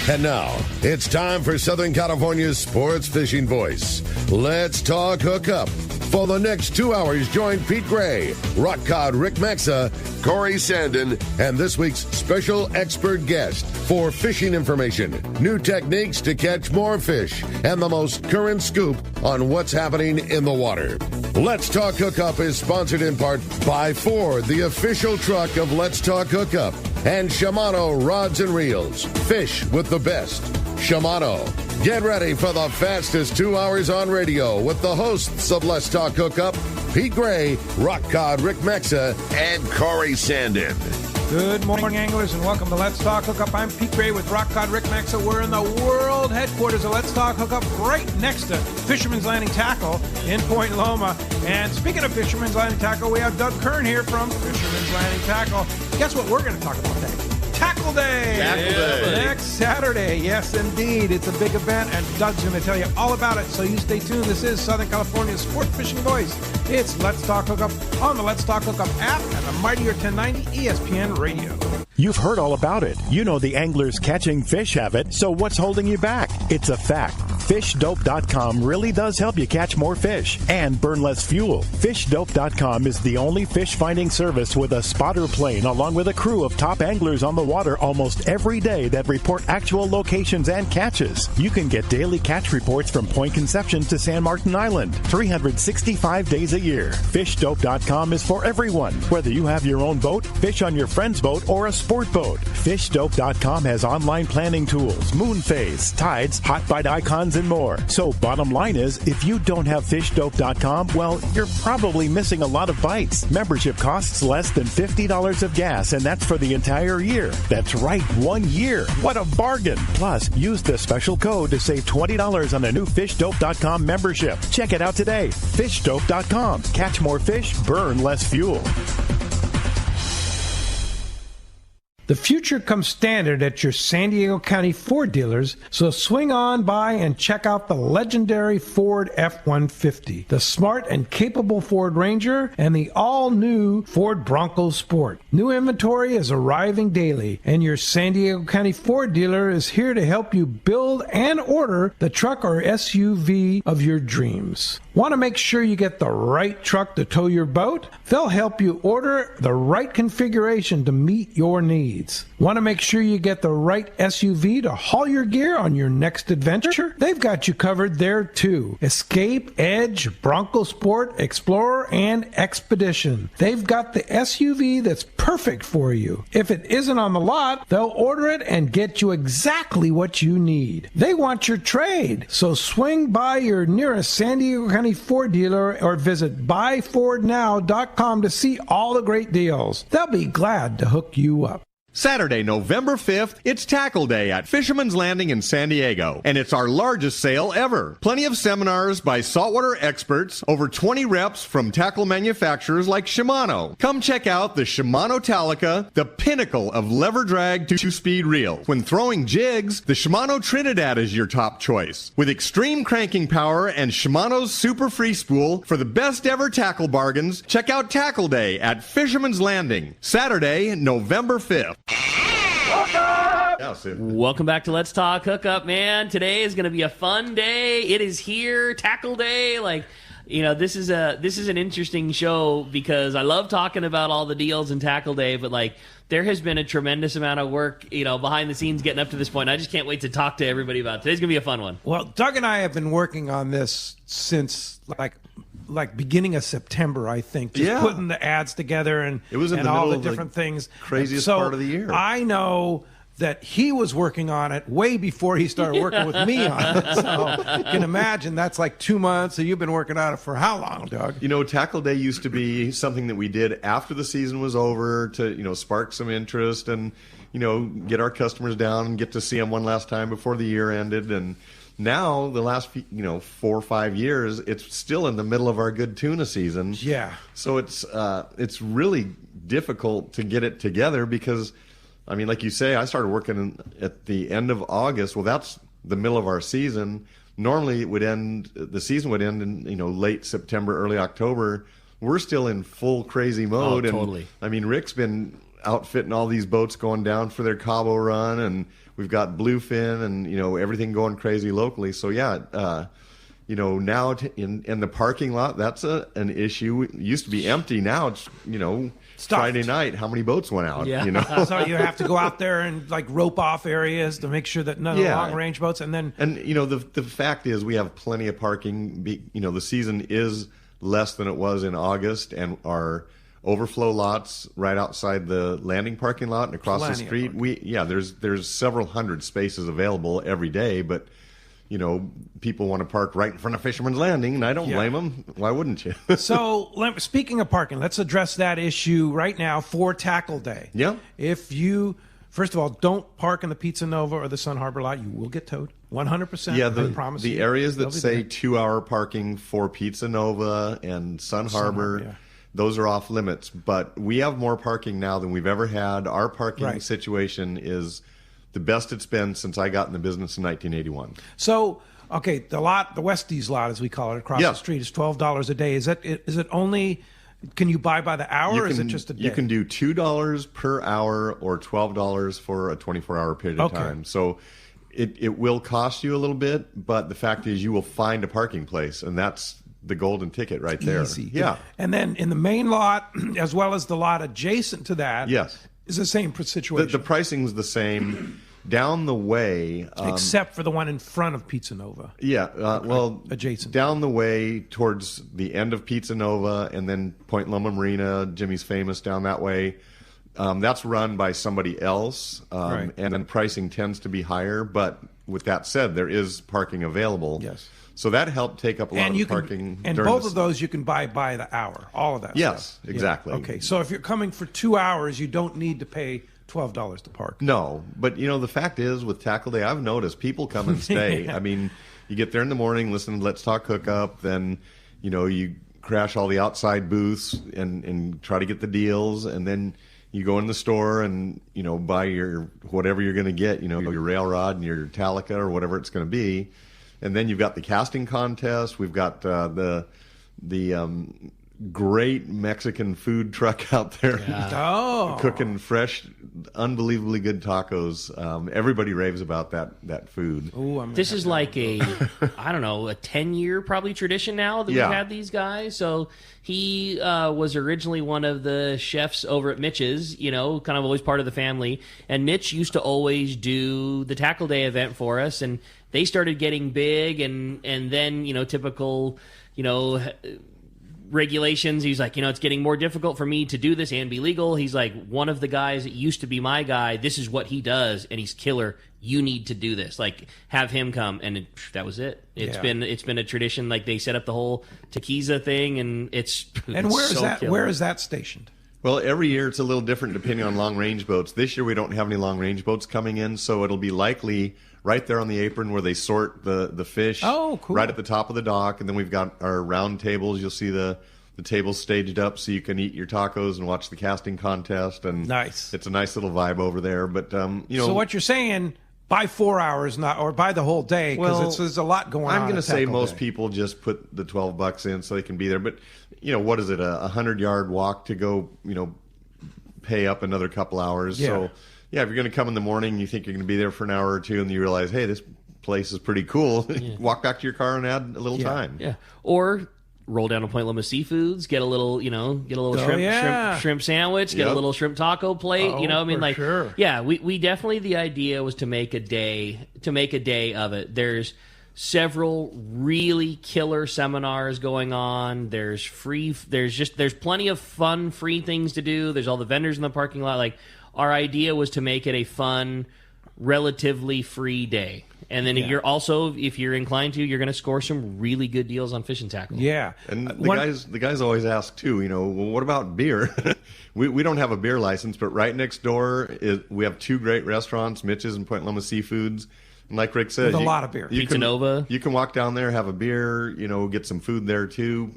And now, it's time for Southern California's sports fishing voice. Let's talk hookup. For the next 2 hours, join Pete Gray, Rock Cod Rick Maxa, Corey Sandin, and this week's special expert guest for fishing information, new techniques to catch more fish, and the most current scoop on what's happening in the water. Let's Talk Hookup is sponsored in part by Ford, the official truck of Let's Talk Hookup, and Shimano Rods and Reels. Fish with the best. Shimano. Get ready for the fastest 2 hours on radio with the hosts of Let's Talk Hookup, Pete Gray, Rock Cod Rick Maxa, and Corey Sandin. Good morning, anglers, and welcome to Let's Talk Hookup. I'm Pete Gray with Rock Cod Rick Maxa. We're in the world headquarters of Let's Talk Hookup, right next to Fisherman's Landing Tackle in Point Loma. And speaking of Fisherman's Landing Tackle, we have Doug Kern here from Fisherman's Landing Tackle. Guess what we're going to talk about today? Tackle Day! Tackle Day! Next Saturday, yes indeed. It's a big event, and Doug's going to tell you all about it, so you stay tuned. This is Southern California's sport fishing voice. It's Let's Talk Hookup on the Let's Talk Hookup app and the mightier 1090 ESPN radio. You've heard all about it. You know the anglers catching fish have it, so what's holding you back? It's a fact. FishDope.com really does help you catch more fish and burn less fuel. FishDope.com is the only fish finding service with a spotter plane along with a crew of top anglers on the water almost every day that report actual locations and catches. You can get daily catch reports from Point Conception to San Martin Island, 365 days a year. FishDope.com is for everyone, whether you have your own boat, fish on your friend's boat, or a sport boat. FishDope.com has online planning tools, moon phase, tides, hot bite icons, and more. So bottom line is, if you don't have FishDope.com, well, you're probably missing a lot of bites. Membership costs less than $50 of gas, and that's for the entire year. That's right, 1 year. What a bargain. Plus, use the special code to save $20 on a new FishDope.com membership. Check it out today. FishDope.com. Catch more fish, burn less fuel. The future comes standard at your San Diego County Ford dealers, so swing on by and check out the legendary Ford F-150, the smart and capable Ford Ranger, and the all-new Ford Bronco Sport. New inventory is arriving daily, and your San Diego County Ford dealer is here to help you build and order the truck or SUV of your dreams. Want to make sure you get the right truck to tow your boat? They'll help you order the right configuration to meet your needs. Want to make sure you get the right SUV to haul your gear on your next adventure? They've got you covered there too. Escape, Edge, Bronco Sport, Explorer, and Expedition. They've got the SUV that's perfect for you. If it isn't on the lot, they'll order it and get you exactly what you need. They want your trade, so swing by your nearest San Diego County Ford dealer or visit buyfordnow.com to see all the great deals. They'll be glad to hook you up. Saturday, November 5th, it's Tackle Day at Fisherman's Landing in San Diego, and it's our largest sale ever. Plenty of seminars by saltwater experts, over 20 reps from tackle manufacturers like Shimano. Come check out the Shimano Talica, the pinnacle of lever drag two-speed reels. When throwing jigs, the Shimano Trinidad is your top choice. With extreme cranking power and Shimano's Super Free Spool for the best ever tackle bargains, check out Tackle Day at Fisherman's Landing, Saturday, November 5th. Welcome back to Let's Talk Hookup, man. Today is going to be a fun day. It is here, Tackle Day. This is an interesting show because I love talking about all the deals in Tackle Day, but there has been a tremendous amount of work, behind the scenes getting up to this point. I just can't wait to talk to everybody about it. Today's going to be a fun one. Well, Doug and I have been working on this since beginning of September, I think, just putting the ads together and it was in the all middle the of different things. Craziest part of the year. I know that he was working on it way before he started working with me on it. So you can imagine that's like 2 months. So you've been working on it for how long, Doug? Tackle Day used to be something that we did after the season was over to, spark some interest and, get our customers down and get to see them one last time before the year ended. And now, the last 4 or 5 years, it's still in the middle of our good tuna season. Yeah. So it's really difficult to get it together because, like you say, I started working at the end of August. Well, that's the middle of our season. Normally, the season would end in late September, early October. We're still in full crazy mode. Oh, totally. And Rick's been outfitting all these boats going down for their Cabo run, and we've got bluefin and, everything going crazy locally. So, yeah, now in the parking lot, that's an issue. It used to be empty. Now it's, Stuffed. Friday night, how many boats went out? Yeah. So you have to go out there and like rope off areas to make sure that none of the long range boats, and the fact is we have plenty of parking. The season is less than it was in August, and our overflow lots right outside the landing parking lot and across the street. There's several hundred spaces available every day, but people want to park right in front of Fisherman's Landing, and I don't blame them. Why wouldn't you? So, speaking of parking, let's address that issue right now for Tackle Day. Yeah. If you, first of all, don't park in the Pizza Nova or the Sun Harbor lot, you will get towed. 100%. Yeah, I promise the you. areas that say 2-hour parking for Pizza Nova and Sun Harbor, those are off limits. But we have more parking now than we've ever had. Our parking situation is the best it's been since I got in the business in 1981. So, okay, the Westies lot, as we call it, across the street is $12 a day. Is it only? Can you buy by the hour, or is it just a day? You can do $2 per hour or $12 for a 24-hour period of time. So it will cost you a little bit, but the fact is you will find a parking place, and that's the golden ticket right there. Easy. Yeah. And then in the main lot, as well as the lot adjacent to that, is the same situation. The pricing's the same. Down the way, except for the one in front of Pizza Nova. Adjacent. Down the way towards the end of Pizza Nova, and then Point Loma Marina, Jimmy's Famous down that way. That's run by somebody else, and then pricing tends to be higher. But with that said, there is parking available. Yes. So that helped take up a lot of parking. And both of those you can buy by the hour. All of that. Yes, stuff. exactly. Yeah. Okay, so if you're coming for 2 hours, you don't need to pay $12 to park. No, but the fact is with Tackle Day, I've noticed people come and stay. I mean, you get there in the morning, listen to Let's Talk Hookup, then you crash all the outside booths and try to get the deals, and then you go in the store and buy your whatever you're going to get, your rail rod and your Talica or whatever it's going to be, and then you've got the casting contest. We've got the great Mexican food truck out there cooking fresh, unbelievably good tacos. Everybody raves about that food. This is like a 10-year probably tradition now that we've had these guys. So he was originally one of the chefs over at Mitch's, kind of always part of the family. And Mitch used to always do the Tackle Day event for us, and they started getting big, and then typical regulations. He's like, it's getting more difficult for me to do this and be legal. He's like, one of the guys that used to be my guy, this is what he does, and he's killer. You need to do this. Like, have him come, and that was it. It's been a tradition. Like, they set up the whole Tequiza thing, and where is that stationed? Well, every year it's a little different depending on long range boats. This year we don't have any long range boats coming in, so it'll be likely right there on the apron where they sort the fish. Oh, cool. Right at the top of the dock. And then we've got our round tables. You'll see the tables staged up so you can eat your tacos and watch the casting contest. And nice. It's a nice little vibe over there. But so what you're saying, buy 4 hours, or buy the whole day, because there's a lot going on. I'm going to say most day. people just put the $12 in so they can be there. But what is it? A 100-yard walk to go pay up another couple hours. So if you're going to come in the morning, you think you're going to be there for an hour or two, and you realize, hey, this place is pretty cool. Walk back to your car and add a little time. Yeah. Or roll down to Point Loma Seafoods, get a little, shrimp sandwich, get a little shrimp taco plate. Sure. Yeah, we definitely, the idea was to make a day of it. There's several really killer seminars going on. There's plenty of fun, free things to do. There's all the vendors in the parking lot. Like, our idea was to make it a fun, relatively free day. And then you're also, if you're inclined to, you're going to score some really good deals on fishing tackle. Yeah. And the guys always ask, too, well, what about beer? we don't have a beer license, but right next door, we have 2 great restaurants, Mitch's and Point Loma Seafoods. And like Rick said, a lot of beer. Pizza Nova. You can walk down there, have a beer, get some food there too.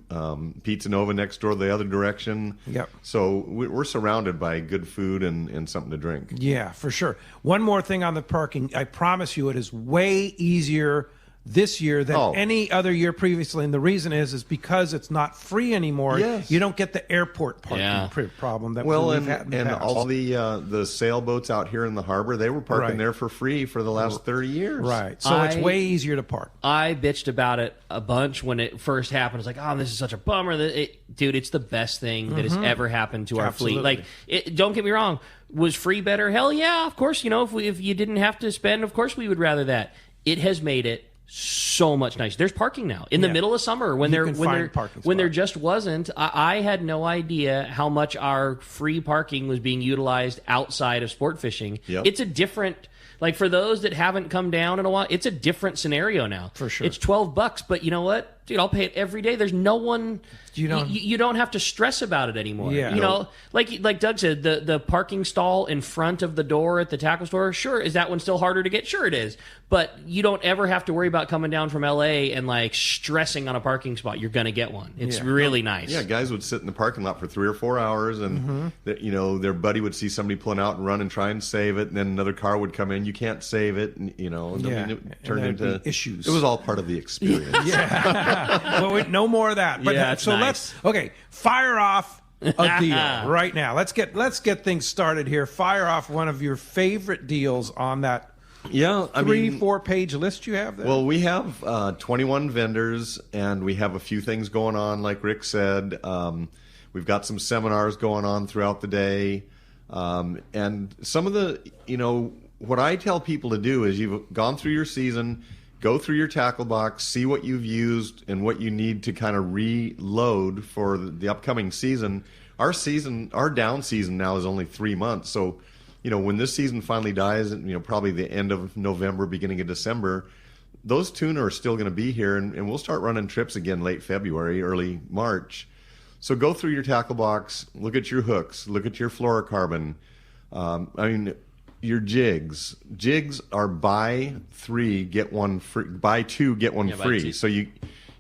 Pizza Nova next door the other direction. Yep. So we're surrounded by good food and something to drink. Yeah, for sure. One more thing on the parking. I promise you it is way easier this year than any other year previously, and the reason is because it's not free anymore. Yes. You don't get the airport parking problem that we've had in the past. All the sailboats out here in the harbor, they were parking there for free for the last 30 years. Right. So it's way easier to park. I bitched about it a bunch when it first happened. I was like, oh, this is such a bummer. Dude, it's the best thing that has ever happened to our fleet. Like, don't get me wrong. Was free better? Hell yeah, of course. If you didn't have to spend, of course we would rather that. It has made it so much nicer. There's parking now in the middle of summer when there just wasn't. I had no idea how much our free parking was being utilized outside of sport fishing. Yep. It's a different, like, for those that haven't come down in a while, it's a different scenario now. For sure. It's $12, but you know what? Dude, I'll pay it every day. There's no one. You don't have to stress about it anymore. Yeah. Like Doug said, the parking stall in front of the door at the tackle store. Sure, is that one still harder to get? Sure, it is. But you don't ever have to worry about coming down from LA and like stressing on a parking spot. You're gonna get one. It's really nice. Yeah, guys would sit in the parking lot for 3 or 4 hours, and their buddy would see somebody pulling out and run and try and save it, and then another car would come in. You can't save it, and it turned into issues. It was all part of the experience. Well, no more of that. But let's fire off a deal right now. Let's get things started here. Fire off one of your favorite deals on that 3-4 page list you have there. Well, we have 21 vendors, and we have a few things going on, like Rick said. We've got some seminars going on throughout the day. And some of the, what I tell people to do is you've gone through your season, go through your tackle box, see what you've used and what you need to kind of reload for the upcoming season. Our down season now is only 3 months. So, when this season finally dies, probably the end of November, beginning of December, those tuna are still going to be here, and we'll start running trips again late February, early March. So go through your tackle box, look at your hooks, look at your fluorocarbon. Your jigs. Jigs are buy 3, get 1 free. Buy 2, get 1 free. So you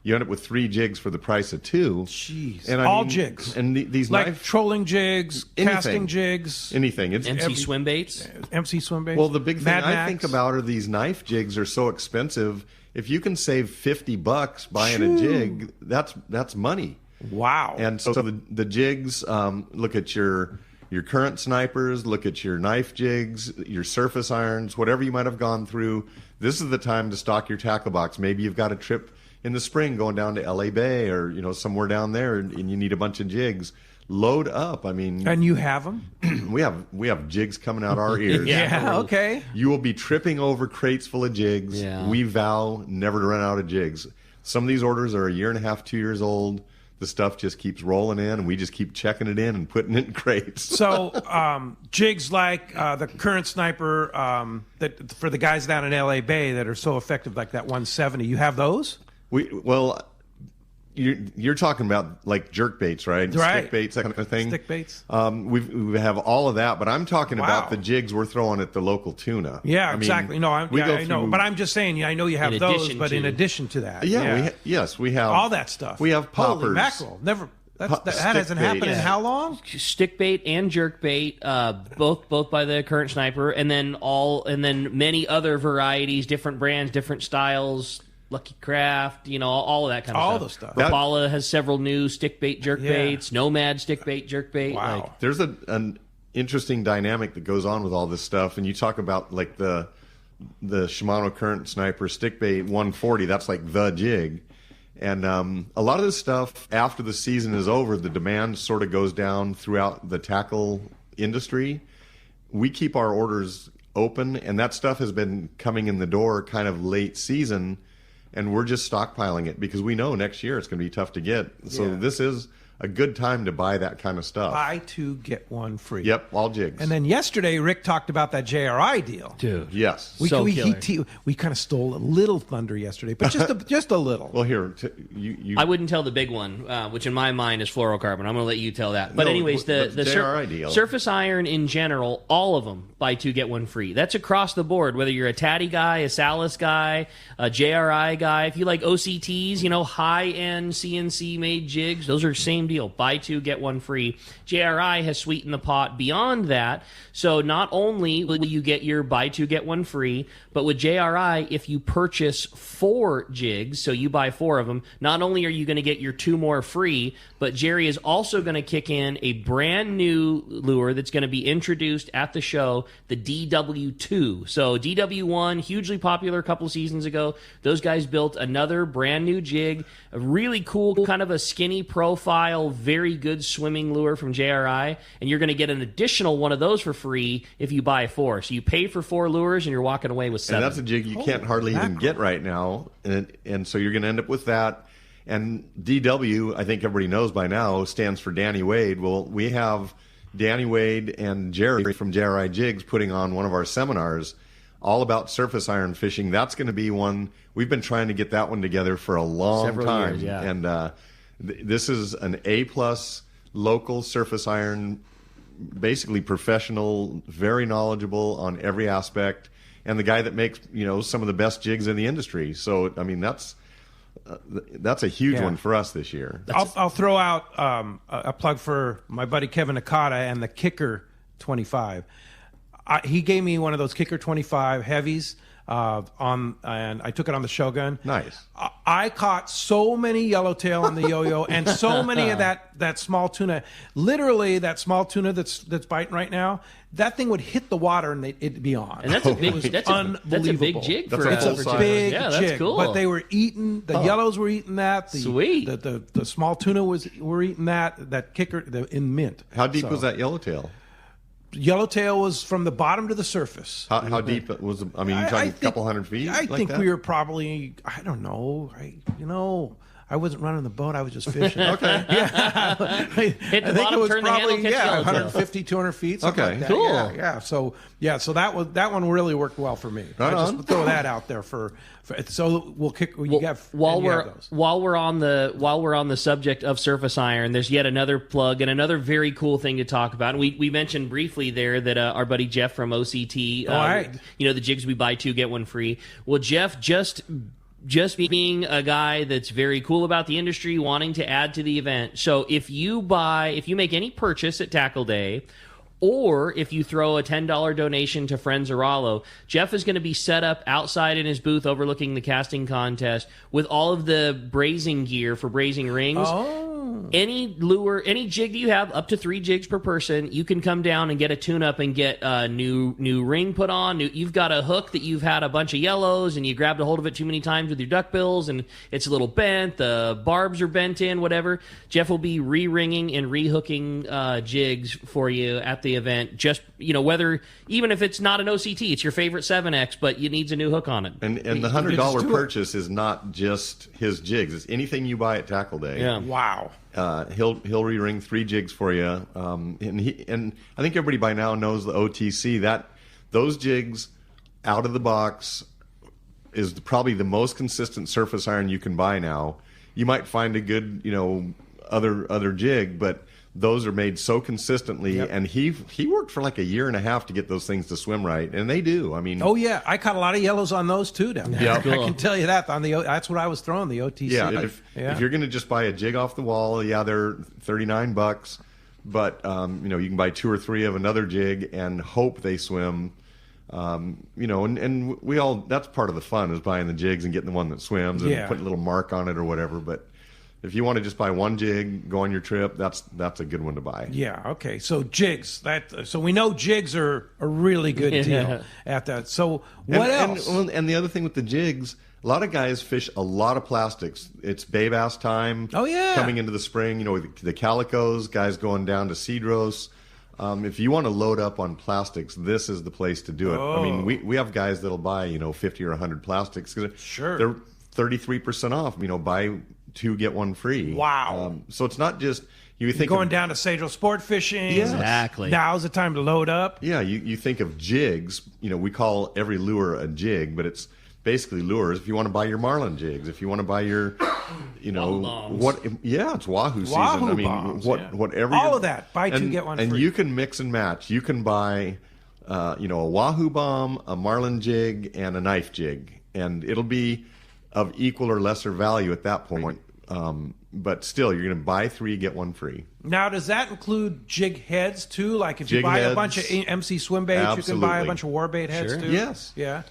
end up with 3 jigs for the price of 2. Jeez. And all jigs. And these like trolling jigs, casting jigs. Anything. It's MC swim baits. MC swim baits. Well, the big thing I think about are these knife jigs are so expensive. If you can save $50 buying a jig, that's money. Wow. And so the jigs, look at your current snipers, look at your knife jigs, your surface irons, whatever you might have gone through. This is the time to stock your tackle box. Maybe you've got a trip in the spring going down to LA Bay or somewhere down there, and you need a bunch of jigs. Load up. And you have them? we have jigs coming out our ears. Okay. You will be tripping over crates full of jigs. Yeah. We vow never to run out of jigs. Some of these orders are 1.5 years, 2 years old. The stuff just keeps rolling in, and we just keep checking it in and putting it in crates. So jigs like the current sniper that for the guys down in LA Bay that are so effective, like that 170, you have those? You're talking about like jerk baits, right? Stick baits, that kind of thing. Stick baits. We have all of that, but I'm talking about the jigs we're throwing at the local tuna. Yeah, exactly. No, I know, but I'm just saying. I know you have those, but in addition to that, we have all that stuff. We have poppers. Holy mackerel! Never. That hasn't happened in how long? Stick bait and jerk bait, both by the current sniper, and then many other varieties, different brands, different styles. Lucky Craft, all of that kind of stuff. All the stuff. Rapala has several new stick bait jerk baits, Nomad stick bait jerk bait. Wow. There's an interesting dynamic that goes on with all this stuff, and you talk about like the Shimano Current Sniper stick bait 140. That's like the jig, and a lot of this stuff after the season is over, the demand sort of goes down throughout the tackle industry. We keep our orders open, and that stuff has been coming in the door kind of late season. And we're just stockpiling it because we know next year it's going to be tough to get. So this is a good time to buy that kind of stuff. Buy 2, get 1 free. Yep, all jigs. And then yesterday, Rick talked about that JRI deal. Dude. Yes. We kind of stole a little thunder yesterday, but just a little. Well, here, I wouldn't tell the big one, which in my mind is fluorocarbon. I'm going to let you tell that. But anyways, the JRI deal. Surface iron in general, all of them, buy 2, get 1 free. That's across the board, whether you're a Tatty guy, a Salas guy, a JRI guy. If you like OCTs, high-end CNC-made jigs, those are same deal. deal. Buy two, get one free. JRI has sweetened the pot beyond that. So not only will you get your buy two, get one free, but with JRI, if you purchase 4 jigs, so you buy 4 of them, not only are you going to get your 2 more free, but Jerry is also going to kick in a brand new lure that's going to be introduced at the show, the DW2. So DW1, hugely popular a couple of seasons ago. Those guys built another brand new jig, a really cool kind of a skinny profile, very good swimming lure from JRI, and you're going to get an additional one of those for free if you buy 4. So you pay for 4 lures and you're walking away with 7. And that's a jig you can't hardly even get right now, and so you're going to end up with that. And DW, I think everybody knows by now, stands for Danny Wade. Well, we have Danny Wade and Jerry from JRI Jigs putting on one of our seminars all about surface iron fishing. That's going to be one. We've been trying to get that one together for a long Several time. years, yeah. And this is an A-plus local surface iron, basically professional, very knowledgeable on every aspect, and the guy that makes, some of the best jigs in the industry. So, I mean, that's a huge one for us this year. I'll throw out a plug for my buddy Kevin Nakata and the Kicker 25. He gave me one of those Kicker 25 heavies and I took it on the Shogun. Nice. I caught so many yellowtail on the yo-yo and so many of that small tuna. Literally, that small tuna that's biting right now, that thing would hit the water and it'd be on. And that's a big, that's a big jig for That's a It's a big yeah, jig. that's cool. But they were eating, the yellows were eating that. Sweet. The small tuna were eating that Kicker in mint. How deep was that yellowtail? Yellowtail was from the bottom to the surface. How deep was it? I mean, you're talking a couple hundred feet? I think that? we were probably, I don't know. I wasn't running the boat. I was just fishing. Okay. Yeah. Hit the bottom, turn the handle, catch yellowtail. 150, 200 feet, something Okay. like that. Cool. Yeah. So that one really worked well for me. Right I on. just throw that out there for so we'll kick. While we're on the subject of surface iron, there's yet another plug and another very cool thing to talk about. And we mentioned briefly there that our buddy Jeff from OCT, the jigs we buy 2 get 1 free. Well, Jeff just being a guy that's very cool about the industry, wanting to add to the event. So if you make any purchase at Tackle Day, or if you throw a $10 donation to Friends Aralo, Jeff is going to be set up outside in his booth overlooking the casting contest with all of the brazing gear for brazing rings. Oh. Any lure, any jig that you have, up to 3 jigs per person, you can come down and get a tune-up and get a new ring put on. You've got a hook that you've had a bunch of yellows and you grabbed a hold of it too many times with your duckbills and it's a little bent, the barbs are bent in, whatever. Jeff will be re-ringing and re-hooking jigs for you at the event. Just, whether, even if it's not an OCT, it's your favorite 7X, but it needs a new hook on it. And the $100 purchase is not just his jigs. It's anything you buy at Tackle Day. Yeah. Wow. He'll re-ring 3 jigs for you. And I think everybody by now knows the OTC. Those jigs out of the box is probably the most consistent surface iron you can buy now. You might find a good, other jig, but those are made so consistently, and he worked for like a year and a half to get those things to swim right, and they do. I mean, oh yeah, I caught a lot of yellows on those too down there. Yeah, cool. I can tell you that that's what I was throwing, the OTC. Yeah, if you're going to just buy a jig off the wall, they're $39, but you can buy 2 or 3 of another jig and hope they swim. And we all, that's part of the fun, is buying the jigs and getting the one that swims and putting a little mark on it or whatever. But if you want to just buy one jig, go on your trip, that's a good one to buy. Yeah, okay. So jigs, so we know jigs are a really good deal at that. So what else? And the other thing with the jigs, a lot of guys fish a lot of plastics. It's bay bass time. Oh yeah, coming into the spring. The calicos, guys going down to Cedros. If you want to load up on plastics, this is the place to do it. Oh. I mean, we have guys that'll buy 50 or 100 plastics. Sure, they're 33% off. Buy 2 get 1 free. Wow. So it's not just you think going down to Cedro sport fishing. Yes. Exactly. Now's the time to load up. Yeah, you think of jigs. We call every lure a jig, but it's basically lures. If you want to buy your marlin jigs, if you want to buy your, it's wahoo season. I mean, bombs, whatever. All of that. Buy 2 get 1 free. And you can mix and match. You can buy, a wahoo bomb, a marlin jig, and a knife jig, and it'll be of equal or lesser value at that point. But still, you're going to buy 3, get 1 free. Now, does that include jig heads too? Like if you Jig buy a heads, bunch of MC swim baits, you can buy a bunch of war bait heads too? Yes. Yeah.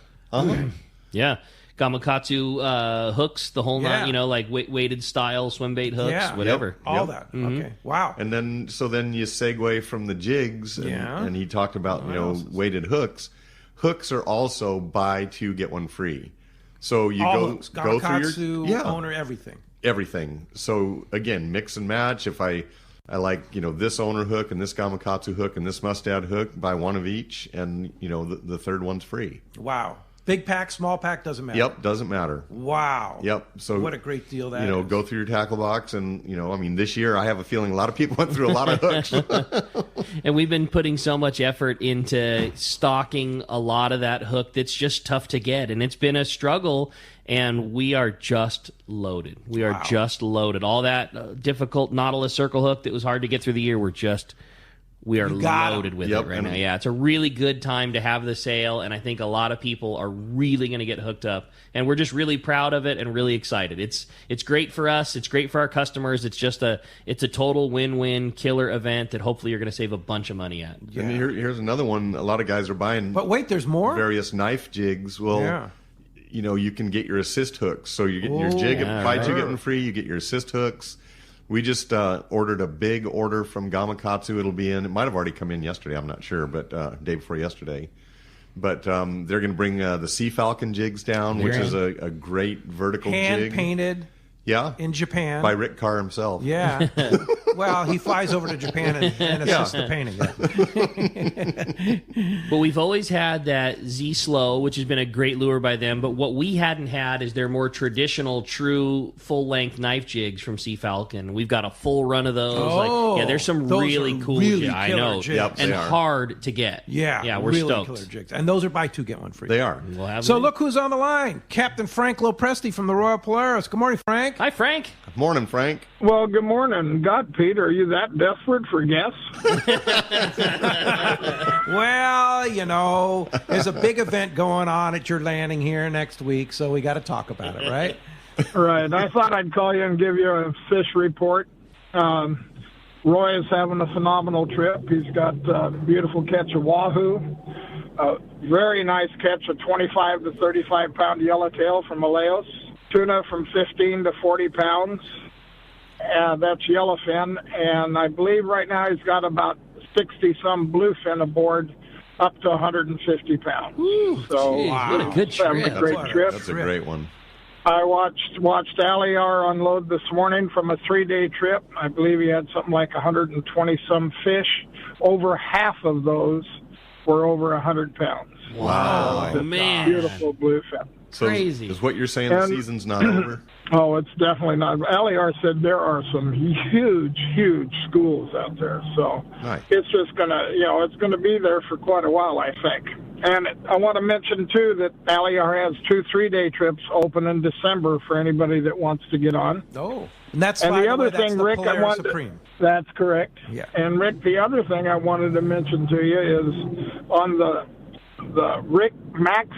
Yeah. Gamakatsu hooks, the whole nine, like weighted style swim bait hooks, whatever. All that. Okay. Wow. And then you segue from the jigs, and he talked about weighted hooks. Hooks are also buy 2 get 1 free. So you go through your owner everything. Everything. So again, mix and match. If I like this owner hook and this Gamakatsu hook and this Mustad hook, buy 1 of each, and the third one's free. Wow. Big pack, small pack, doesn't matter. Yep, doesn't matter. Wow. Yep. So what a great deal that is. Go through your tackle box, and this year I have a feeling a lot of people went through a lot of hooks. And we've been putting so much effort into stocking a lot of that hook that's just tough to get, and it's been a struggle. And we are just loaded. We are just loaded. All that difficult Nautilus circle hook that was hard to get through the year, we are loaded with it right now. Yeah, it's a really good time to have the sale, and I think a lot of people are really going to get hooked up, and we're just really proud of it and really excited. It's great for us. It's great for our customers. It's a total win-win killer event that hopefully you're going to save a bunch of money at. Yeah. And here's another one. A lot of guys are buying. But wait, there's more. Various knife jigs. Well, you can get your assist hooks. So you get your jig buy 2 get 1 free. You get your assist hooks. We just ordered a big order from Gamakatsu. It'll be in. It might have already come in yesterday. I'm not sure, but day before yesterday. But they're going to bring the Sea Falcon jigs down, which is a great vertical jig. Hand-painted. Yeah. In Japan. By Rick Carr himself. Yeah. Well, he flies over to Japan and assists the painting. But we've always had that Z-Slow, which has been a great lure by them. But what we hadn't had is their more traditional, true, full-length knife jigs from Sea Falcon. We've got a full run of those. Oh, there's some really cool jigs. I know. Jigs. Yep, and hard to get. Yeah, we're really stoked. Killer jigs. And those are buy 2 get 1 free. They are. So look who's on the line. Captain Frank Lopresti from the Royal Polaris. Good morning, Frank. Hi, Frank. Morning, Frank. Well, good morning. God, Pete, are you that desperate for guests? Well, there's a big event going on at your landing here next week, so we got to talk about it, right? Right. I thought I'd call you and give you a fish report. Roy is having a phenomenal trip. He's got a beautiful catch of wahoo, a very nice catch of 25 to 35-pound yellowtail from Maleos, tuna from 15 to 40 pounds. That's yellowfin, and I believe right now he's got about 60-some bluefin aboard, up to 150 pounds. Ooh, so what a good trip! Having a great trip. That's a great one. I watched Aliar unload this morning from a 3-day trip. I believe he had something like 120-some fish. Over half of those were over 100 pounds. Wow, man! Beautiful bluefin. So crazy. Is what you're saying the season's not over? Oh, it's definitely not. Aliar said there are some huge schools out there. So nice. It's just it's gonna be there for quite a while, I think. And I want to mention too that Aliar has 2 3-day trips open in December for anybody that wants to get on. Oh, and that's and by the other way, thing, Rick, I wanted. Supreme. That's correct. Yeah. And Rick, the other thing I wanted to mention to you is on the Rick Max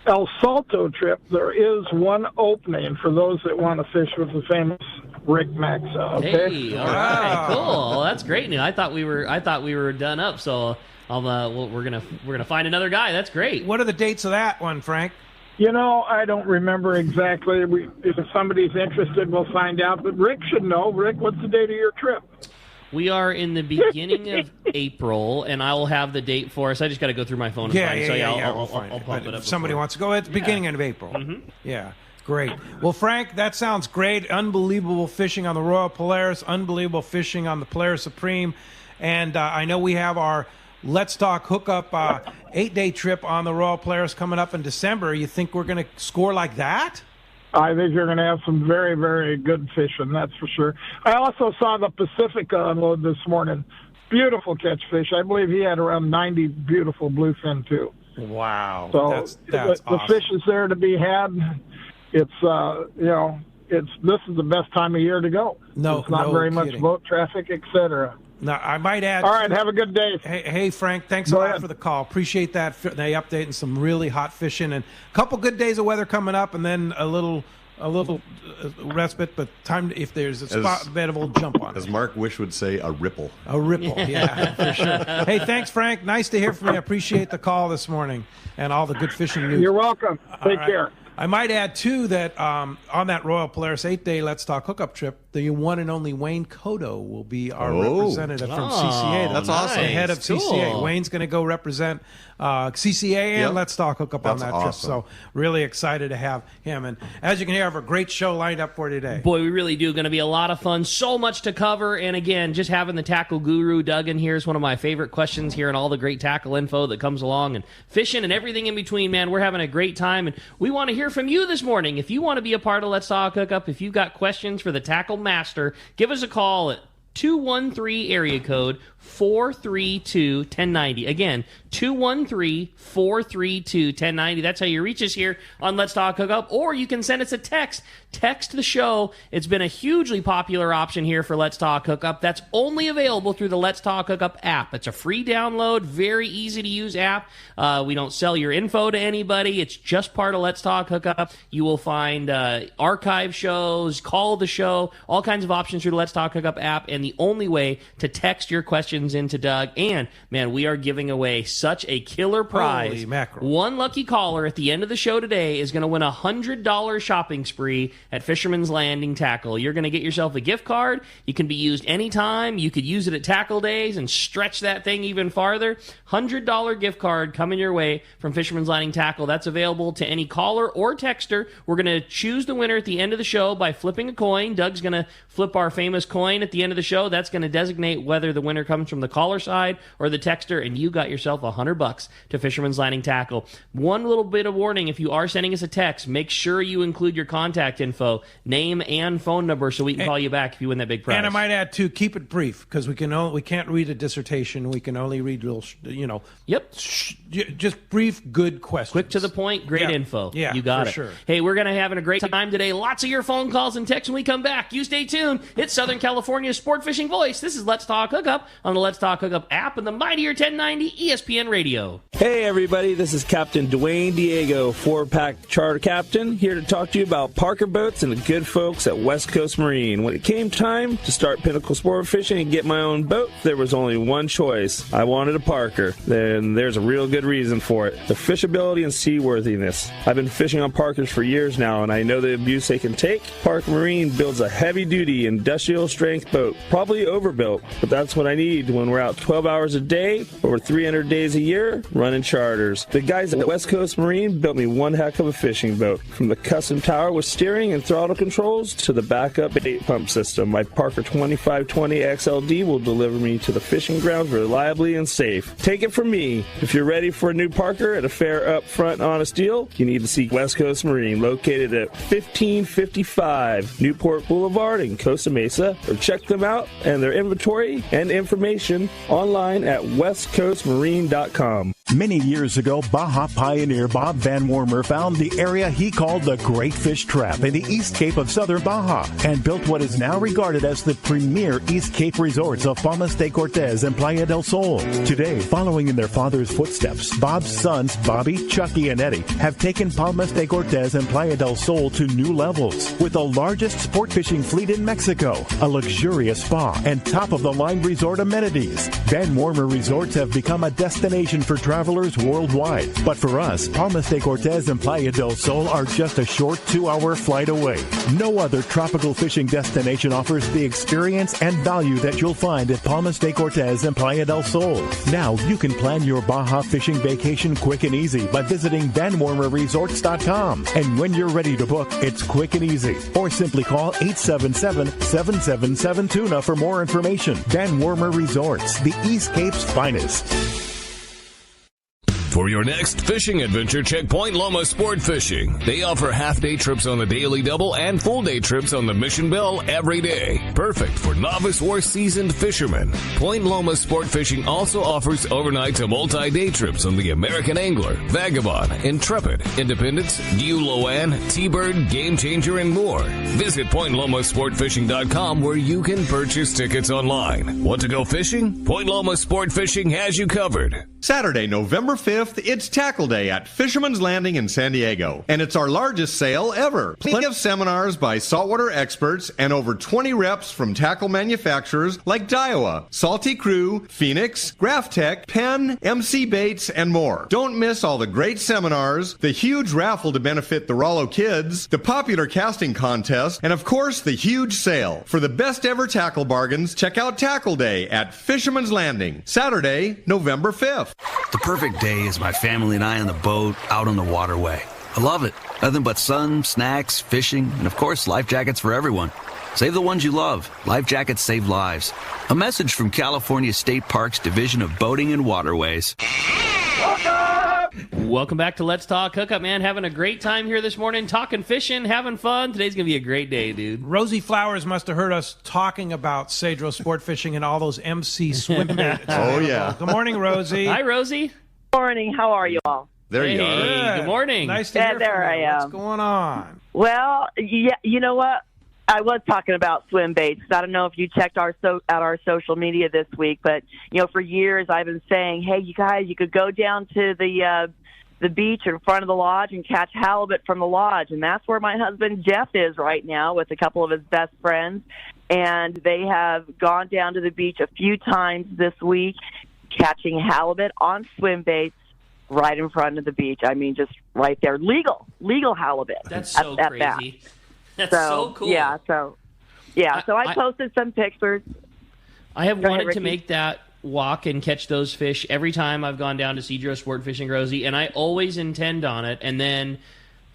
El Salto trip, there is one opening for those that want to fish with the famous Rick Maxa. Okay. Hey, all right, cool. Well, that's great news. I thought we were done up. So we're gonna find another guy. That's great. What are the dates of that one, Frank? I don't remember exactly. If somebody's interested, we'll find out. But Rick should know. Rick, what's the date of your trip? We are in the beginning of April, and I will have the date for us. I just got to go through my phone. I'll pump it up. If somebody wants to go at the beginning of April. Mm-hmm. Yeah, great. Well, Frank, that sounds great. Unbelievable fishing on the Royal Polaris. Unbelievable fishing on the Polaris Supreme. And I know we have our Let's Talk Hookup 8-day trip on the Royal Polaris coming up in December. You think we're going to score like that? I think you're going to have some very, very good fishing, that's for sure. I also saw the Pacifica unload this morning. Beautiful catch fish. I believe he had around 90 beautiful bluefin, too. Wow. So that's the awesome. fish is there to be had. It's, this is the best time of year to go. No, It's not very much boat traffic, etc. Now, I might add. All right, have a good day. Hey, Frank, thanks a lot for the call. Appreciate that. The update and some really hot fishing and a couple good days of weather coming up, and then a little respite. But time if there's a spot available, jump on it. As Mark Wish would say, a ripple. A ripple, yeah, for sure. Hey, thanks, Frank. Nice to hear from you. I appreciate the call this morning and all the good fishing news. You're welcome. Take care. I might add, too, that on that Royal Polaris 8-day Let's Talk Hookup trip, the one and only Wayne Cotto will be our representative from CCA. That's awesome. The head of CCA. Wayne's going to go represent CCA and Let's Talk Hookup on that trip. So really excited to have him. And as you can hear, I have a great show lined up for today. Boy, we really do. Going to be a lot of fun. So much to cover. And again, just having the tackle guru, Doug, in here is one of my favorite questions, hearing all the great tackle info that comes along and fishing and everything in between. Man, we're having a great time. And we want to hear from you this morning. If you want to be a part of Let's Talk Hookup, if you've got questions for the tackle master, give us a call at 213 area code 432-1090. Again, 213-432-1090. That's how you reach us here on Let's Talk Hookup. Or you can send us a text. Text the show. It's been a hugely popular option here for Let's Talk Hookup. That's only available through the Let's Talk Hookup app. It's a free download, very easy to use app. We don't sell your info to anybody. It's just part of Let's Talk Hookup. You will find archive shows, call the show, all kinds of options through the Let's Talk Hookup app, and the only way to text your questions into Doug. And, man, we are giving away such a killer prize. Holy mackerel. One lucky caller at the end of the show today is going to win a $100 shopping spree at Fisherman's Landing Tackle. You're going to get yourself a gift card. You can be used anytime. You could use it at tackle days and stretch that thing even farther. $100 gift card coming your way from Fisherman's Landing Tackle. That's available to any caller or texter. We're going to choose the winner at the end of the show by flipping a coin. Doug's going to flip our famous coin at the end of the show. That's going to designate whether the winner comes from the caller side or the texter, and you got yourself $100 to Fisherman's Landing Tackle. One little bit of warning: if you are sending us a text, make sure you include your contact info, name and phone number, so we can call you back if you win that big prize. And I might add too, keep it brief, because we can't read a dissertation. We can only read little, just brief, good questions, quick to the point, great info. Yeah, you got it. Sure. Hey, we're gonna having a great time today. Lots of your phone calls and texts when we come back. You stay tuned. It's Southern California's sport fishing voice. This is Let's Talk Hookup on the Let's Talk Hookup app and the mightier 1090 ESPN Radio. Hey everybody, this is Captain Dwayne Diego, 4-pack charter captain, here to talk to you about Parker Boats and the good folks at West Coast Marine. When it came time to start Pinnacle Sport Fishing and get my own boat, there was only one choice. I wanted a Parker. Then there's a real good reason for it: the fishability and seaworthiness. I've been fishing on Parkers for years now, and I know the abuse they can take. Parker Marine builds a heavy-duty industrial strength boat, probably overbuilt, but that's what I need when we're out 12 hours a day, over 300 days a year, running charters. The guys at West Coast Marine built me one heck of a fishing boat. From the custom tower with steering and throttle controls to the backup bait pump system, my Parker 2520 XLD will deliver me to the fishing grounds reliably and safe. Take it from me, if you're ready for a new Parker at a fair, upfront, honest deal, you need to see West Coast Marine, located at 1555 Newport Boulevard in Costa Mesa, or check them out and their inventory and information online at westcoastmarine.com. Many years ago, Baja pioneer Bob Van Wormer found the area he called the Great Fish Trap in the East Cape of southern Baja and built what is now regarded as the premier East Cape resorts of Palmas de Cortez and Playa del Sol. Today, following in their father's footsteps, Bob's sons, Bobby, Chucky, and Eddie, have taken Palmas de Cortez and Playa del Sol to new levels with the largest sport fishing fleet in Mexico, a luxurious spa, and top-of-the-line resort amenities. Van Wormer Resorts have become a destination for travelers worldwide. But for us, Palmas de Cortez and Playa del Sol are just a short 2-hour flight away. No other tropical fishing destination offers the experience and value that you'll find at Palmas de Cortez and Playa del Sol. Now you can plan your Baja fishing vacation quick and easy by visiting VanWormerResorts.com. And when you're ready to book, it's quick and easy. Or simply call 877-777-TUNA for more information. Van Wormer Resorts, the East Cape's finest. For your next fishing adventure, check Point Loma Sport Fishing. They offer half-day trips on the Daily Double and full-day trips on the Mission Bell every day. Perfect for novice or seasoned fishermen. Point Loma Sport Fishing also offers overnight to multi-day trips on the American Angler, Vagabond, Intrepid, Independence, New Loan, T-Bird, Game Changer, and more. Visit PointLomaSportFishing.com where you can purchase tickets online. Want to go fishing? Point Loma Sport Fishing has you covered. Saturday, November 5th, it's Tackle Day at Fisherman's Landing in San Diego. And it's our largest sale ever. Plenty of seminars by saltwater experts and over 20 reps from tackle manufacturers like Daiwa, Salty Crew, Phoenix, Graphtech, Penn, MC Baits, and more. Don't miss all the great seminars, the huge raffle to benefit the Rollo kids, the popular casting contest, and of course, the huge sale. For the best ever tackle bargains, check out Tackle Day at Fisherman's Landing, Saturday, November 5th. The perfect day is my family and I on the boat out on the waterway. I love it. Nothing but sun, snacks, fishing, and of course, life jackets for everyone. Save the ones you love. Life jackets save lives. A message from California State Parks Division of Boating and Waterways. Welcome back to Let's Talk Hookup, man. Having a great time here this morning, talking fishing, having fun. Today's going to be a great day, dude. Rosie Flowers must have heard us talking about Cedro Sport Fishing and all those MC swim baits. Oh, yeah. Good morning, Rosie. Hi, Rosie. Morning. How are you all? There you are. Hey, good morning. Nice to hear there from you. I am. What's going on? Well, yeah, you know what? I was talking about swim baits. I don't know if you checked out our social media this week, but for years I've been saying, hey, you guys, you could go down to the beach in front of the lodge and catch halibut from the lodge, and that's where my husband Jeff is right now with a couple of his best friends, and they have gone down to the beach a few times this week, catching halibut on swim baits right in front of the beach. I mean, just right there, legal halibut. That's so crazy. That's so cool. So I posted some pictures. I have wanted to make that walk and catch those fish every time I've gone down to Cedro Sport Fishing, Rosie, and I always intend on it. And then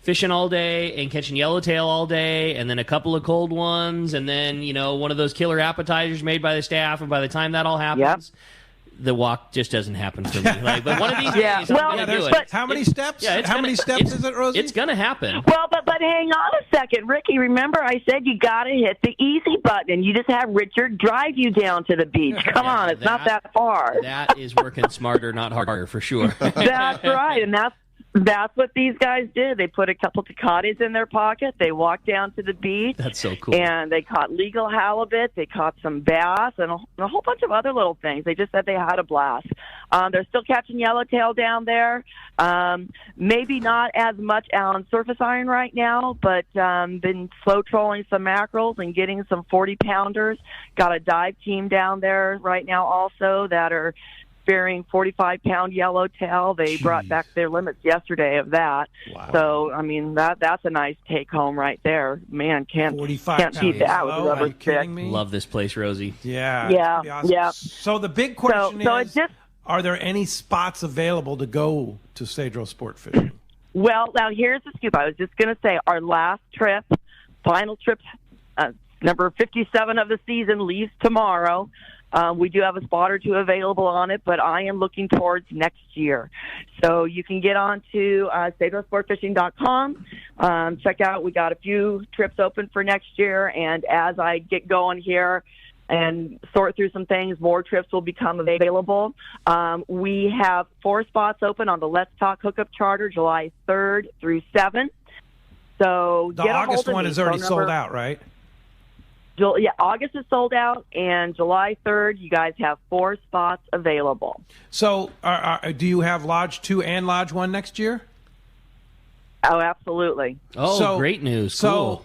fishing all day and catching yellowtail all day, and then a couple of cold ones, and then one of those killer appetizers made by the staff. And by the time that all happens, the walk just doesn't happen for me. But one of these days, I'm going to do it. How many steps? How many steps is it, Rosie? It's going to happen. Well, but hang on a second, Ricky. Remember, I said you got to hit the easy button. You just have Richard drive you down to the beach. Come on, it's not that far. That is working smarter, not harder, for sure. That's right, and that's what these guys did. They put a couple Tecates in their pocket. They walked down to the beach. That's so cool. And they caught legal halibut. They caught some bass and a whole bunch of other little things. They just said they had a blast. They're still catching yellowtail down there. Maybe not as much on surface iron right now, but been slow trolling some mackerels and getting some 40-pounders. Got a dive team down there right now also that are spearing 45-pound yellowtail. They brought back their limits yesterday of that. Wow. So, I mean, that's a nice take-home right there. Man, can't beat that with a rubber stick. Love this place, Rosie. Yeah. Awesome. Yeah. So the big question is, are there any spots available to go to Cedro Sport Fishing? Well, now here's the scoop. I was just going to say our last trip, final trip, number 57 of the season, leaves tomorrow. We do have a spot or two available on it, but I am looking towards next year. So you can get on to CedroSportFishing.com. Check out, we got a few trips open for next year, and as I get going here and sort through some things, more trips will become available. We have 4 spots open on the Let's Talk Hookup Charter, July 3rd through 7th. So the August one is already sold out, right? Yeah, August is sold out, and July 3rd, you guys have 4 spots available. So do you have Lodge 2 and Lodge 1 next year? Oh, absolutely. Oh, great news. Cool.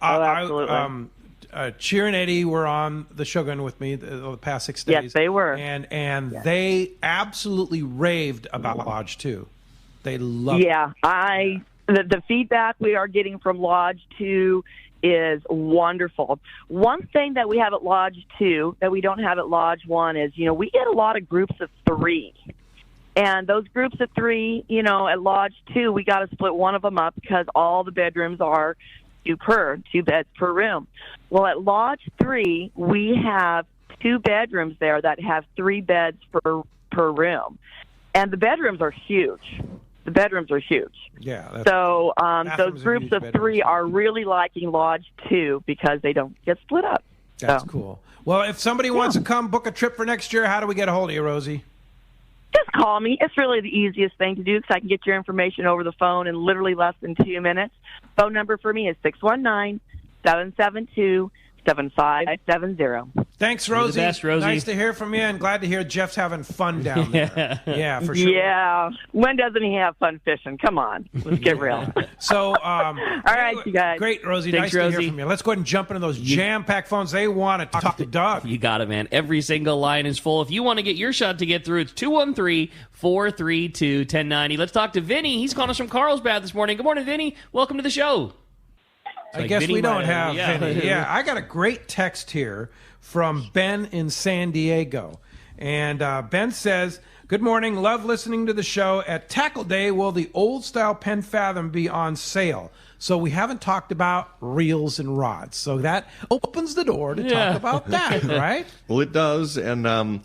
Absolutely. Cheer and Eddie were on the Shogun with me the past 6 days. Yes, they were. And they absolutely raved about Lodge 2. They loved it. The feedback we are getting from Lodge 2 is wonderful. One thing that we have at Lodge 2 that we don't have at Lodge 1 is, we get a lot of groups of 3. And those groups of 3, at Lodge 2, we got to split one of them up because all the bedrooms are 2 beds per room. Well, at Lodge 3, we have 2 bedrooms there that have 3 beds per room. And the bedrooms are huge. Yeah. So those bathrooms are groups huge, of bedrooms. 3 are really liking Lodge 2 because they don't get split up. That's cool. Well, if somebody wants to come book a trip for next year, how do we get a hold of you, Rosie? Just call me. It's really the easiest thing to do because I can get your information over the phone in literally less than 2 minutes. Phone number for me is 619-772-7570. Thanks, You're the Rosie. best, Rosie. Nice to hear from you, and glad to hear Jeff's having fun down there. Yeah, for sure. Yeah. When doesn't he have fun fishing? Come on. Let's get real. So, all right, you guys. Great, Rosie. Thanks, nice to Rosie. hear from you. Let's go ahead and jump into those jam-packed phones. They want to talk to Doug. You got it, man. Every single line is full. If you want to get your shot to get through, it's 213-432-1090. Let's talk to Vinny. He's calling us from Carlsbad this morning. Good morning, Vinny. Welcome to the show. I guess Vinny we don't might have have- Vinny. Yeah, I got a great text here from Ben in San Diego. And Ben says, good morning. Love listening to the show. At Tackle Day, will the old-style Penn Fathom be on sale? So we haven't talked about reels and rods. So that opens the door to talk about that, right? Well, it does. And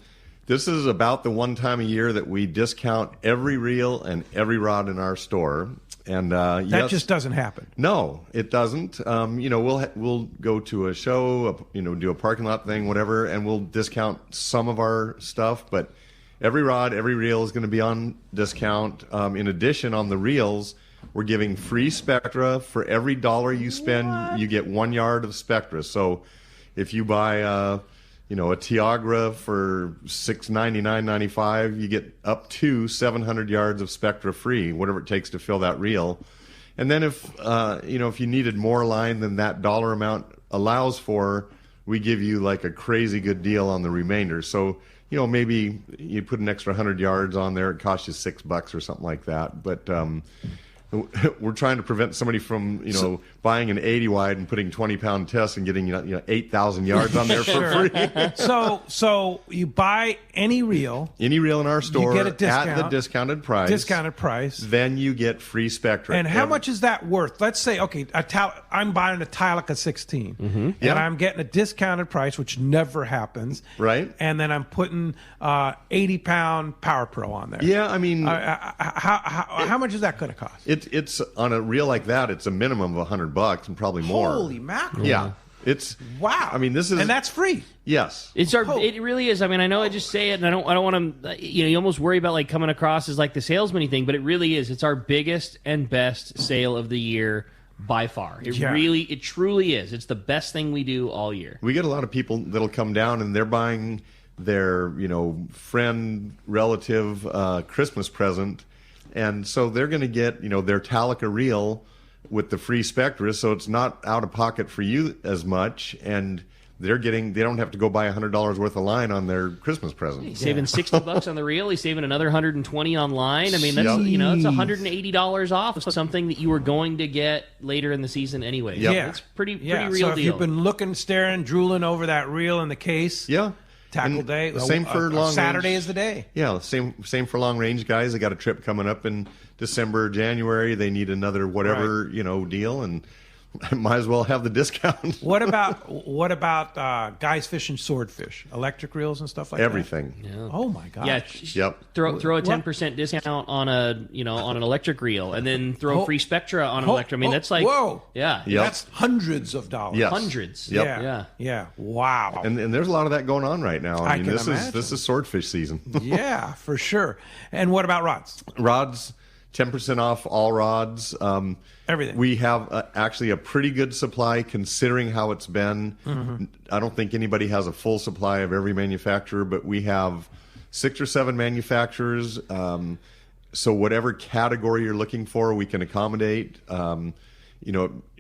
this is about the one time a year that we discount every reel and every rod in our store. And that just doesn't happen. No, it doesn't. We'll go to a show, do a parking lot thing, whatever, and we'll discount some of our stuff. But every rod, every reel is going to be on discount. In addition, on the reels, we're giving free Spectra. For every $1 you spend, you get 1 yard of Spectra. So if you buy a Tiagra for $699.95, you get up to 700 yards of Spectra free, whatever it takes to fill that reel. And then if you needed more line than that dollar amount allows for, we give you like a crazy good deal on the remainder. So, maybe you put an extra 100 yards on there, it costs you $6 or something like that. But we're trying to prevent somebody from, buying an 80 wide and putting 20-pound tests and getting 8,000 yards on there for free. So you buy any reel in our store, you get a discount, at the discounted price. Then you get free Spectra. And how much is that worth? Let's say, okay, I'm buying a Tilica 16, and I'm getting a discounted price, which never happens. Right. And then I'm putting 80-pound Power Pro on there. Yeah, I mean, how much is that going to cost? It's on a reel like that. It's a minimum of $100 and probably more. Holy mackerel! Yeah, it's wow. I mean, and that's free. Yes, it really is. I mean, I know I just say it, and I don't want to. You almost worry about like coming across as like the salesman thing, but it really is. It's our biggest and best sale of the year by far. It truly is. It's the best thing we do all year. We get a lot of people that'll come down and they're buying their friend, relative Christmas present. And so they're going to get, their Talica reel with the free Spectra, so it's not out of pocket for you as much, and they don't have to go buy $100 worth of line on their Christmas present. He's saving $60 on the reel. He's saving another $120 online. I mean, that's it's $180 off of something that you were going to get later in the season anyway. Yep. Yeah, it's pretty real so deal. If you've been looking, staring, drooling over that reel in the case, Tackle Day. Same for long Saturday range. Is the day. Yeah, same for long range guys. They got a trip coming up in December, January. They need another whatever deal, and might as well have the discount. What about guys fishing swordfish, electric reels and stuff like everything? that? Everything. Yeah. Oh my gosh. Yeah. Yep. Throw a 10% discount on on an electric reel, and then throw free Spectra on an electric. I mean, that's like yeah. Yep. That's hundreds of dollars. Yes. Hundreds. Yep. Yeah. Wow. And there's a lot of that going on right now. I mean, can this imagine. is swordfish season. Yeah, for sure. And what about rods? Rods, 10% off all rods. Everything. We have actually a pretty good supply considering how it's been. Mm-hmm. I don't think anybody has a full supply of every manufacturer, but we have 6 or 7 manufacturers. So whatever category you're looking for, we can accommodate. I think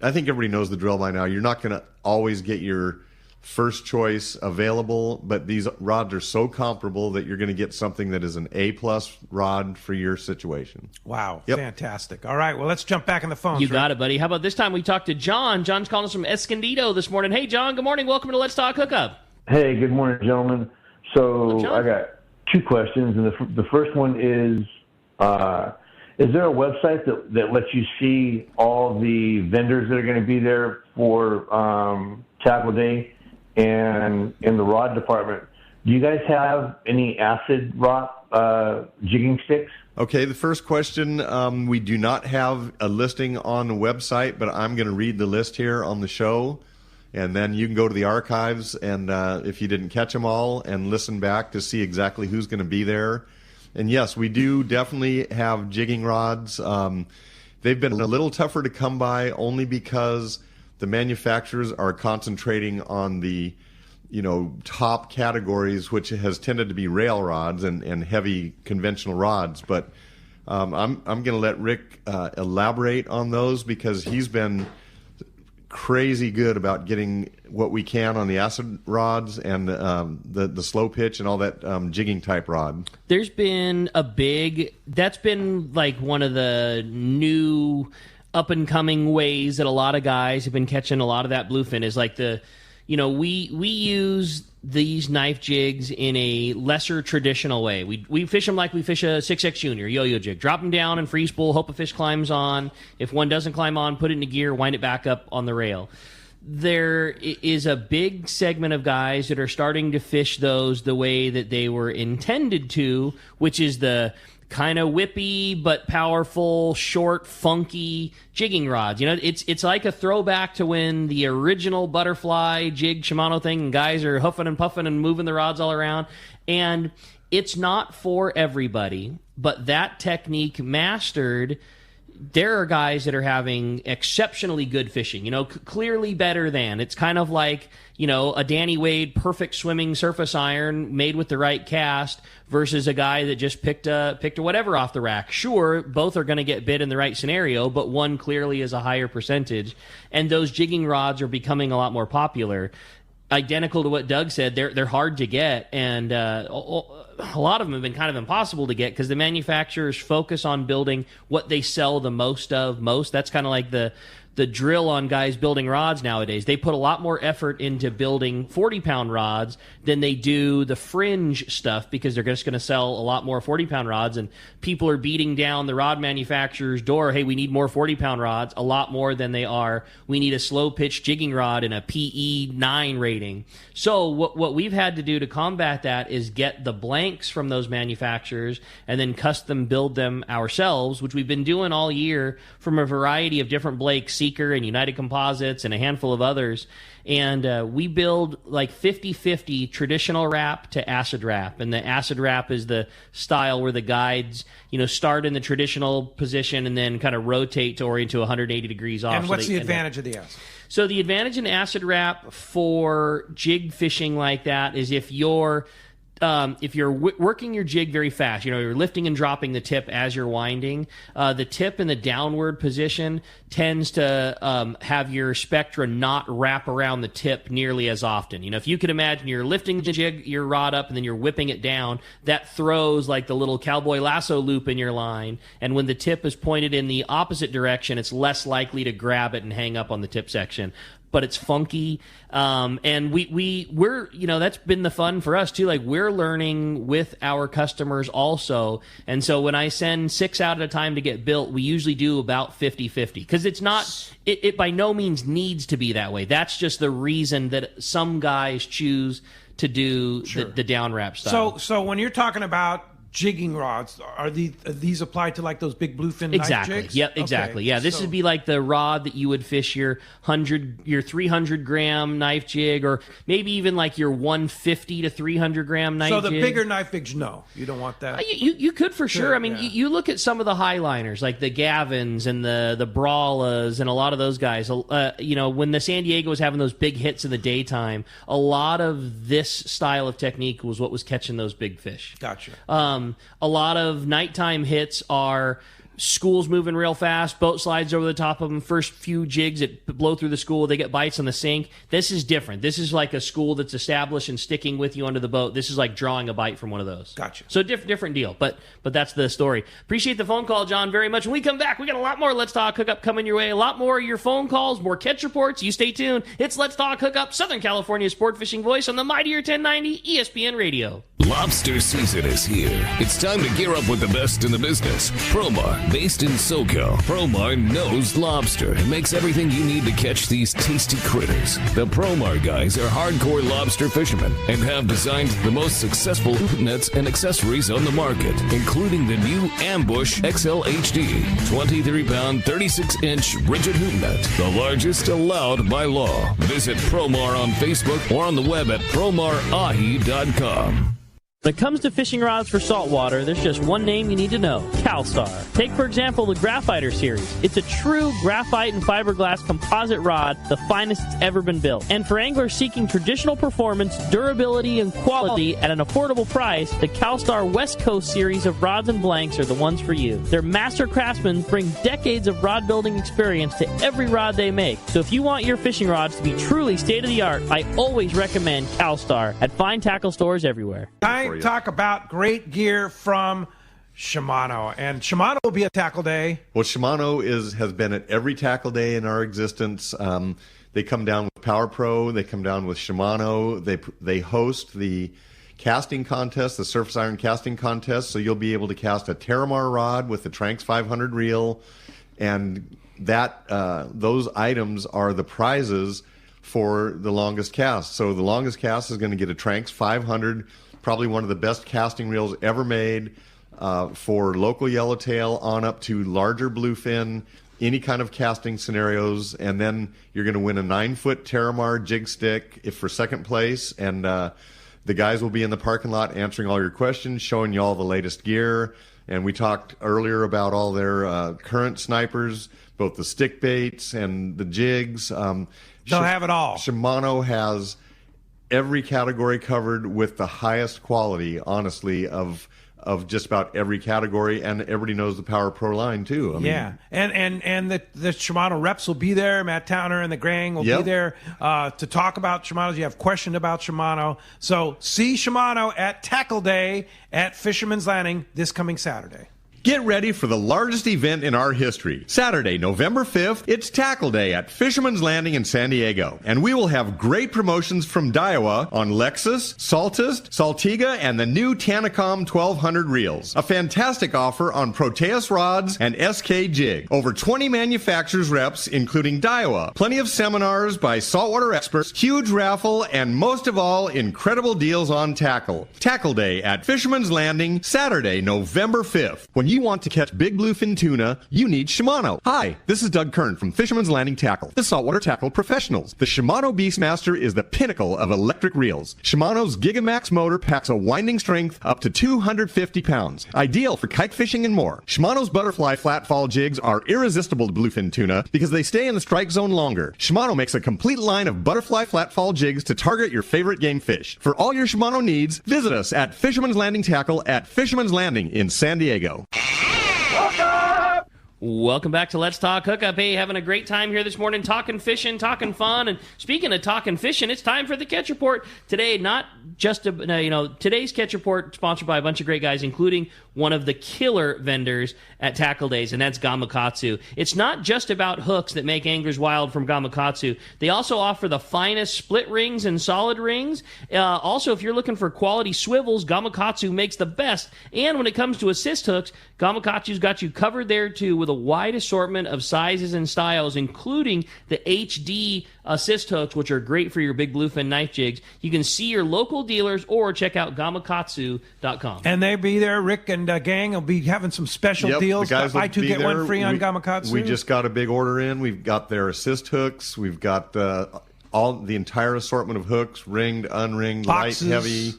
everybody knows the drill by now. You're not going to always get your first choice available, but these rods are so comparable that you're going to get something that is an A-plus rod for your situation. Wow. Yep. Fantastic. All right, well, let's jump back in the phone. You got it, buddy. How about this time we talked to John? John's calling us from Escondido this morning. Hey, John, good morning. Welcome to Let's Talk Hookup. Hey, good morning, gentlemen. So John. I got 2 questions, and the first one is there a website that lets you see all the vendors that are going to be there for Tackle Day? And in the rod department, do you guys have any acid rock jigging sticks? Okay, the first question, we do not have a listing on the website, but I'm going to read the list here on the show, and then you can go to the archives, and if you didn't catch them all, and listen back to see exactly who's going to be there. And yes, we do definitely have jigging rods. They've been a little tougher to come by only because the manufacturers are concentrating on the top categories, which has tended to be rail rods and heavy conventional rods. But I'm going to let Rick elaborate on those because he's been crazy good about getting what we can on the acid rods and the slow pitch and all that jigging type rod. There's been that's been like one of the new up and coming ways that a lot of guys have been catching a lot of that bluefin is like we use these knife jigs in a lesser traditional way. We fish them like we fish a 6X Junior yo-yo jig. Drop them down and free spool, hope a fish climbs on. If one doesn't climb on, put it into gear, wind it back up on the rail. There is a big segment of guys that are starting to fish those the way that they were intended to, which is the kind of whippy but powerful, short, funky jigging rods. It's like a throwback to when the original butterfly jig Shimano thing, and guys are huffing and puffing and moving the rods all around. And it's not for everybody, but that technique mastered, there are guys that are having exceptionally good fishing, clearly better than. It's kind of like, a Danny Wade perfect swimming surface iron made with the right cast versus a guy that just picked a whatever off the rack. Sure, both are going to get bit in the right scenario, but one clearly is a higher percentage. And those jigging rods are becoming a lot more popular. Identical to what Doug said, they're hard to get, and a lot of them have been kind of impossible to get because the manufacturers focus on building what they sell the most of most. That's kind of like the drill on guys building rods nowadays. They put a lot more effort into building 40-pound rods than they do the fringe stuff because they're just going to sell a lot more 40-pound rods, and people are beating down the rod manufacturer's door, hey, we need more 40-pound rods, a lot more than they are, we need a slow-pitch jigging rod and a PE 9 rating. So what we've had to do to combat that is get the blanks from those manufacturers and then custom build them ourselves, which we've been doing all year from a variety of different Blakes, Seeker and United Composites and a handful of others. And we build like 50-50 traditional wrap to acid wrap. And the acid wrap is the style where the guides, start in the traditional position and then kind of rotate to orient to 180 degrees off. And what's the advantage of the acid? So the advantage in acid wrap for jig fishing like that is if you're working your jig very fast, you're lifting and dropping the tip as you're winding, the tip in the downward position tends to have your spectra not wrap around the tip nearly as often. If you could imagine you're lifting the jig, your rod up, and then you're whipping it down, that throws like the little cowboy lasso loop in your line, and when the tip is pointed in the opposite direction, it's less likely to grab it and hang up on the tip section. But it's funky, and we're that's been the fun for us too. Like we're learning with our customers also, and so when I send 6 out at a time to get built, we usually do about 50-50 because it's not it by no means needs to be that way. That's just the reason that some guys choose to do the down wrap style. So when you're talking about jigging rods, are these applied to like those big bluefin knife jigs? Yep, exactly. Okay. Yeah, this would be like the rod that you would fish your 300 gram knife jig, or maybe even like your 150 to 300 gram knife jig. So the bigger knife jigs, no, you don't want that. You could for sure. I mean, you look at some of the highliners like the Gavins and the Brawlas and a lot of those guys. When the San Diego was having those big hits in the daytime, a lot of this style of technique was what was catching those big fish. Gotcha. A lot of nighttime hits are schools moving real fast, boat slides over the top of them, first few jigs that blow through the school, they get bites on the sink. This is different. This is like a school that's established and sticking with you under the boat. This is like drawing a bite from one of those. Gotcha. So different deal, but that's the story. Appreciate the phone call, John, very much. When we come back, we got a lot more Let's Talk Hookup coming your way. A lot more of your phone calls, more catch reports. You stay tuned. It's Let's Talk Hookup, Southern California's sport fishing voice on the mightier 1090 ESPN Radio. Lobster season is here. It's time to gear up with the best in the business. Promar, Based in SoCal, Promar knows lobster and makes everything you need to catch these tasty critters. The Promar guys are hardcore lobster fishermen and have designed the most successful hoop nets and accessories on the market, including the new Ambush XL HD, 23-pound, 36-inch rigid hoop net, the largest allowed by law. Visit Promar on Facebook or on the web at promarahi.com. When it comes to fishing rods for saltwater, there's just one name you need to know, CalStar. Take, for example, the Graphiter series. It's a true graphite and fiberglass composite rod, the finest it's ever been built. And for anglers seeking traditional performance, durability, and quality at an affordable price, the CalStar West Coast series of rods and blanks are the ones for you. Their master craftsmen bring decades of rod building experience to every rod they make. So if you want your fishing rods to be truly state-of-the-art, I always recommend CalStar at fine tackle stores everywhere. Talk about great gear from Shimano, and Shimano will be at Tackle Day. Well, Shimano has been at every Tackle Day in our existence. They come down with Power Pro, they come down with Shimano, they host the casting contest, the surface iron casting contest, so you'll be able to cast a Terramar rod with the Tranx 500 reel, and that those items are the prizes for the longest cast. So the longest cast is going to get a Tranx 500, probably one of the best casting reels ever made for local yellowtail on up to larger bluefin, any kind of casting scenarios. And then you're going to win a 9-foot Terramar jig stick for second place. And the guys will be in the parking lot answering all your questions, showing you all the latest gear. And we talked earlier about all their current snipers, both the stick baits and the jigs. They'll have it all. Shimano has every category covered with the highest quality, honestly, of just about every category, and everybody knows the Power Pro line too. I mean, and the Shimano reps will be there. Matt Towner and the gang will be there to talk about Shimano. You have questions about Shimano, so see Shimano at Tackle Day at Fisherman's Landing this coming Saturday. Get ready for the largest event in our history. Saturday, November 5th, it's Tackle Day at Fisherman's Landing in San Diego. And we will have great promotions from Daiwa on Lexus, Saltist, Saltiga, and the new Tanacom 1200 reels. A fantastic offer on Proteus rods and SK Jig. Over 20 manufacturers reps, including Daiwa. Plenty of seminars by saltwater experts, huge raffle, and most of all, incredible deals on tackle. Tackle Day at Fisherman's Landing, Saturday, November 5th. When you want to catch big bluefin tuna, you need Shimano. Hi, this is Doug Kern from Fisherman's Landing Tackle, the saltwater tackle professionals. The Shimano Beastmaster is the pinnacle of electric reels. Shimano's Gigamax motor packs a winding strength up to 250 pounds. Ideal for kite fishing and more. Shimano's butterfly flatfall jigs are irresistible to bluefin tuna because they stay in the strike zone longer. Shimano makes a complete line of butterfly flatfall jigs to target your favorite game fish. For all your Shimano needs, visit us at Fisherman's Landing Tackle at Fisherman's Landing in San Diego. Welcome back to Let's Talk Hookup. Hey, having a great time here this morning, talking fishing, talking fun. And speaking of talking fishing, it's time for the Catch Report. Today, not just today's Catch Report sponsored by a bunch of great guys, including one of the killer vendors at Tackle Days, and that's Gamakatsu. It's not just about hooks that make anglers wild from Gamakatsu. They also offer the finest split rings and solid rings. Also, if you're looking for quality swivels, Gamakatsu makes the best. And when it comes to assist hooks, Gamakatsu's got you covered there too, with a wide assortment of sizes and styles, including the HD assist hooks, which are great for your big bluefin knife jigs. You can see your local dealers or check out gamakatsu.com. And they'll be there. Rick and gang will be having some special deals. The guys Buy two, get one free on Gamakatsu. We just got a big order in. We've got their assist hooks. We've got the entire assortment of hooks, ringed, unringed, boxes. Light, heavy,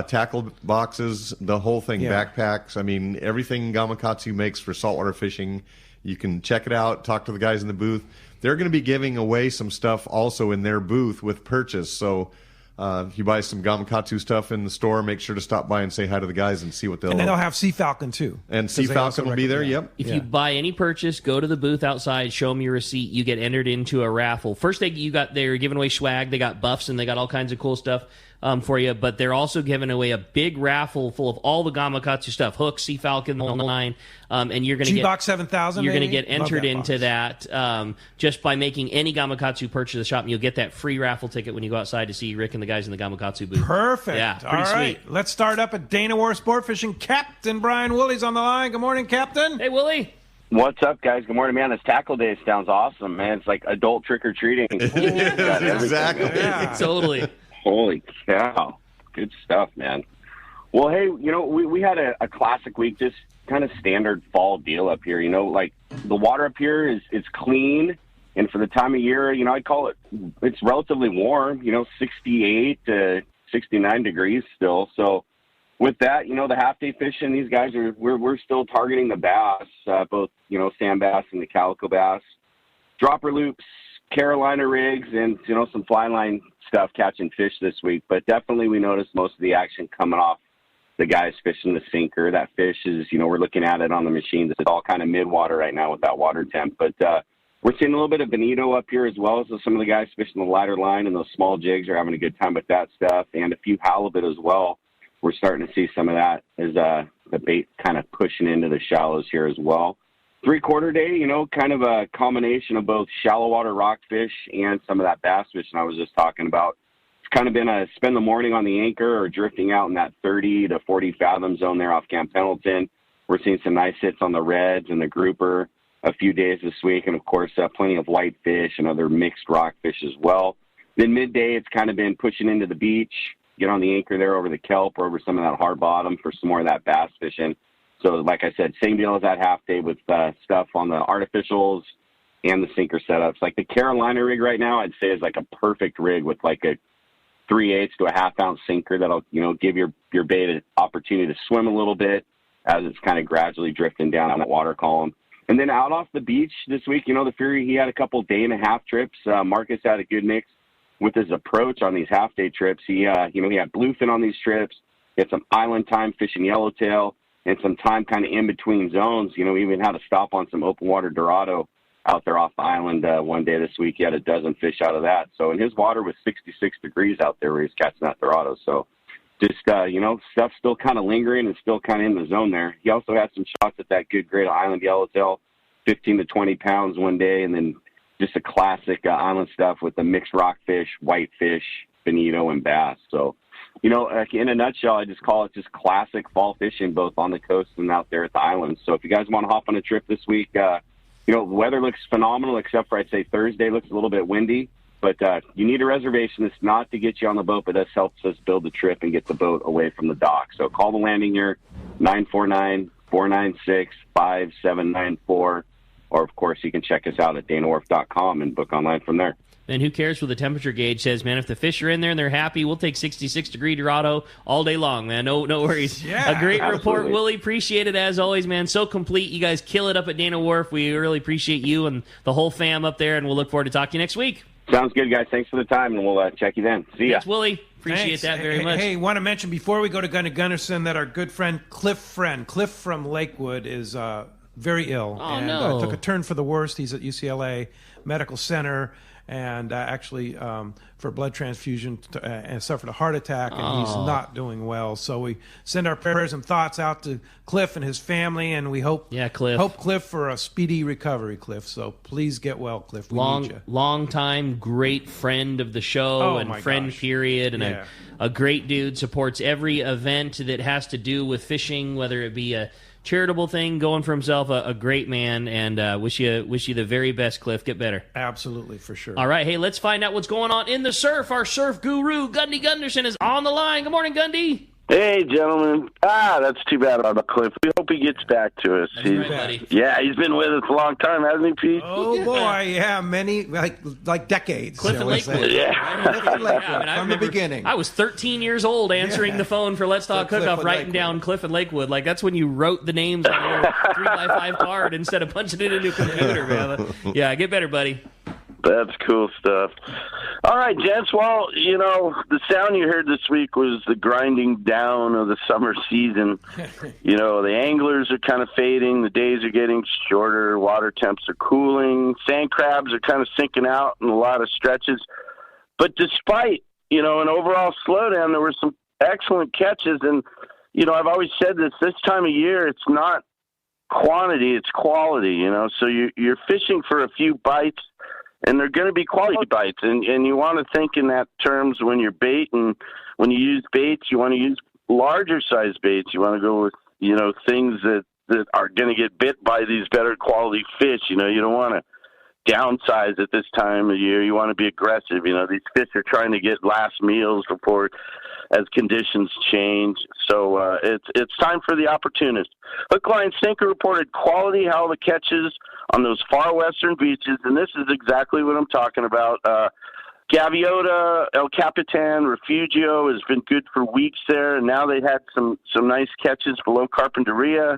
tackle boxes, the whole thing, backpacks. I mean, everything Gamakatsu makes for saltwater fishing. You can check it out, talk to the guys in the booth. They're going to be giving away some stuff also in their booth with purchase. So if you buy some Gamakatsu stuff in the store, make sure to stop by and say hi to the guys and see what they'll. And then they'll have Sea Falcon too. And Sea Falcon will be there. Yep. If you buy any purchase, go to the booth outside, show them your receipt. You get entered into a raffle. First, they're giving away swag. They got buffs and they got all kinds of cool stuff for you. But they're also giving away a big raffle full of all the Gamakatsu stuff: hooks, Sea Falcon, the line. And you're going to get G-Box 7000. You're going to get entered into that just by making any Gamakatsu purchase at the shop, and you'll get that free raffle ticket when you go outside to see Rick and the guys in the Gamakatsu booth. Perfect. Yeah, pretty all right. sweet. Let's start up at Dana War Sport Fishing. Captain Brian Woolley's on the line. Good morning, Captain. Hey, Woolley. What's up, guys? Good morning, man. This tackle day sounds awesome, man. It's like adult trick-or-treating. Exactly. Yeah. Totally. Holy cow. Good stuff, man. Well, hey, we had a classic week, just kind of standard fall deal up here. Like the water up here is clean, and for the time of year, I'd call it's relatively warm, 68 to 69 degrees still. So with that, the half-day fishing, these guys we're still targeting the bass, both, sand bass and the calico bass, dropper loops, Carolina rigs, and, some fly line stuff catching fish this week. But definitely we noticed most of the action coming off the guys fishing the sinker. That fish is, we're looking at it on the machines. It's all kind of mid-water right now with that water temp. But we're seeing a little bit of bonito up here as well. So some of the guys fishing the lighter line and those small jigs are having a good time with that stuff, and a few halibut as well. We're starting to see some of that as the bait kind of pushing into the shallows here as well. 3/4 day, kind of a combination of both shallow water rockfish and some of that bass fishing I was just talking about. It's kind of been a spend the morning on the anchor or drifting out in that 30 to 40 fathom zone there off Camp Pendleton. We're seeing some nice hits on the reds and the grouper a few days this week, and of course plenty of whitefish and other mixed rockfish as well. Then midday, it's kind of been pushing into the beach, get on the anchor there over the kelp or over some of that hard bottom for some more of that bass fishing. So like I said, same deal as that half day with stuff on the artificials and the sinker setups. Like the Carolina rig right now, I'd say is like a perfect rig with like a 3/8 to a half-ounce sinker that'll, give your bait an opportunity to swim a little bit as it's kind of gradually drifting down on that water column. And then out off the beach this week, the Fury, he had a couple day-and-a-half trips. Marcus had a good mix with his approach on these half-day trips. He had bluefin on these trips. He had some island time fishing yellowtail and some time kind of in between zones. Even had to stop on some open water Dorado out there off the island one day this week. He had a dozen fish out of that. So, and his water was 66 degrees out there where he's catching that Dorado. So just, stuff still kind of lingering and still kind of in the zone there. He also had some shots at that good grade island yellowtail, 15 to 20 pounds one day, and then just a classic island stuff with the mixed rockfish, whitefish, bonito, and bass. So, in a nutshell, I just call it just classic fall fishing, both on the coast and out there at the islands. So if you guys want to hop on a trip this week, the weather looks phenomenal, except for I'd say Thursday looks a little bit windy. But you need a reservation. It's not to get you on the boat, but this helps us build the trip and get the boat away from the dock. So call the landing here, 949-496-5794. Or, of course, you can check us out at danawharf.com and book online from there. And who cares what the temperature gauge says, man? If the fish are in there and they're happy, we'll take 66-degree Dorado all day long, man. No worries. Yeah, a great absolutely. report, Willie. Appreciate it as always, man. So complete. You guys kill it up at Dana Wharf. We really appreciate you and the whole fam up there, and we'll look forward to talking to you next week. Sounds good, guys. Thanks for the time, and we'll check you then. See ya. Thanks, Willie. Appreciate that very much. Hey, want to mention before we go to Gunderson that our good friend Cliff from Lakewood is very ill. Oh, and no. Took a turn for the worst. He's at UCLA Medical Center and actually for blood transfusion and suffered a heart attack, and he's not doing well. So we send our prayers and thoughts out to Cliff and his family, and we hope Cliff for a speedy recovery, Cliff. So please get well, Cliff. We need you. Long time great friend of the show and friend period, and a great dude. Supports every event that has to do with fishing, whether it be a charitable thing, going for himself, a great man, and wish you the very best, Cliff. Get better. Absolutely, for sure. All right, hey, let's find out what's going on in the surf. Our surf guru, Gundy Gunderson, is on the line. Good morning, Gundy. Hey, gentlemen. That's too bad about Cliff. We hope he gets back to us. That's right, buddy. Yeah, he's been with us a long time, hasn't he, Pete? Oh, boy, yeah, many, like decades. Cliff and Lakewood. From the beginning. I was 13 years old answering the phone for Let's Talk Hookup, writing down Cliff and Lakewood. Like, that's when you wrote the names on a little 3x5 card instead of punching it into a computer, man. Yeah, get better, buddy. That's cool stuff. All right, gents. Well, the sound you heard this week was the grinding down of the summer season. The anglers are kind of fading. The days are getting shorter. Water temps are cooling. Sand crabs are kind of sinking out in a lot of stretches. But despite, an overall slowdown, there were some excellent catches. And, I've always said this time of year, it's not quantity, it's quality, So you're fishing for a few bites. And they're going to be quality bites, and you want to think in that terms when you're bait, and when you use baits, you want to use larger size baits. You want to go with things that that are going to get bit by these better quality fish. You don't want to downsize at this time of year. You want to be aggressive. These fish are trying to get last meals before as conditions change. So it's time for the opportunist. Hook, line, sinker reported quality halibut catches on those far western beaches, and this is exactly what I'm talking about. Gaviota, El Capitan, Refugio has been good for weeks there, and now they had some nice catches below Carpinteria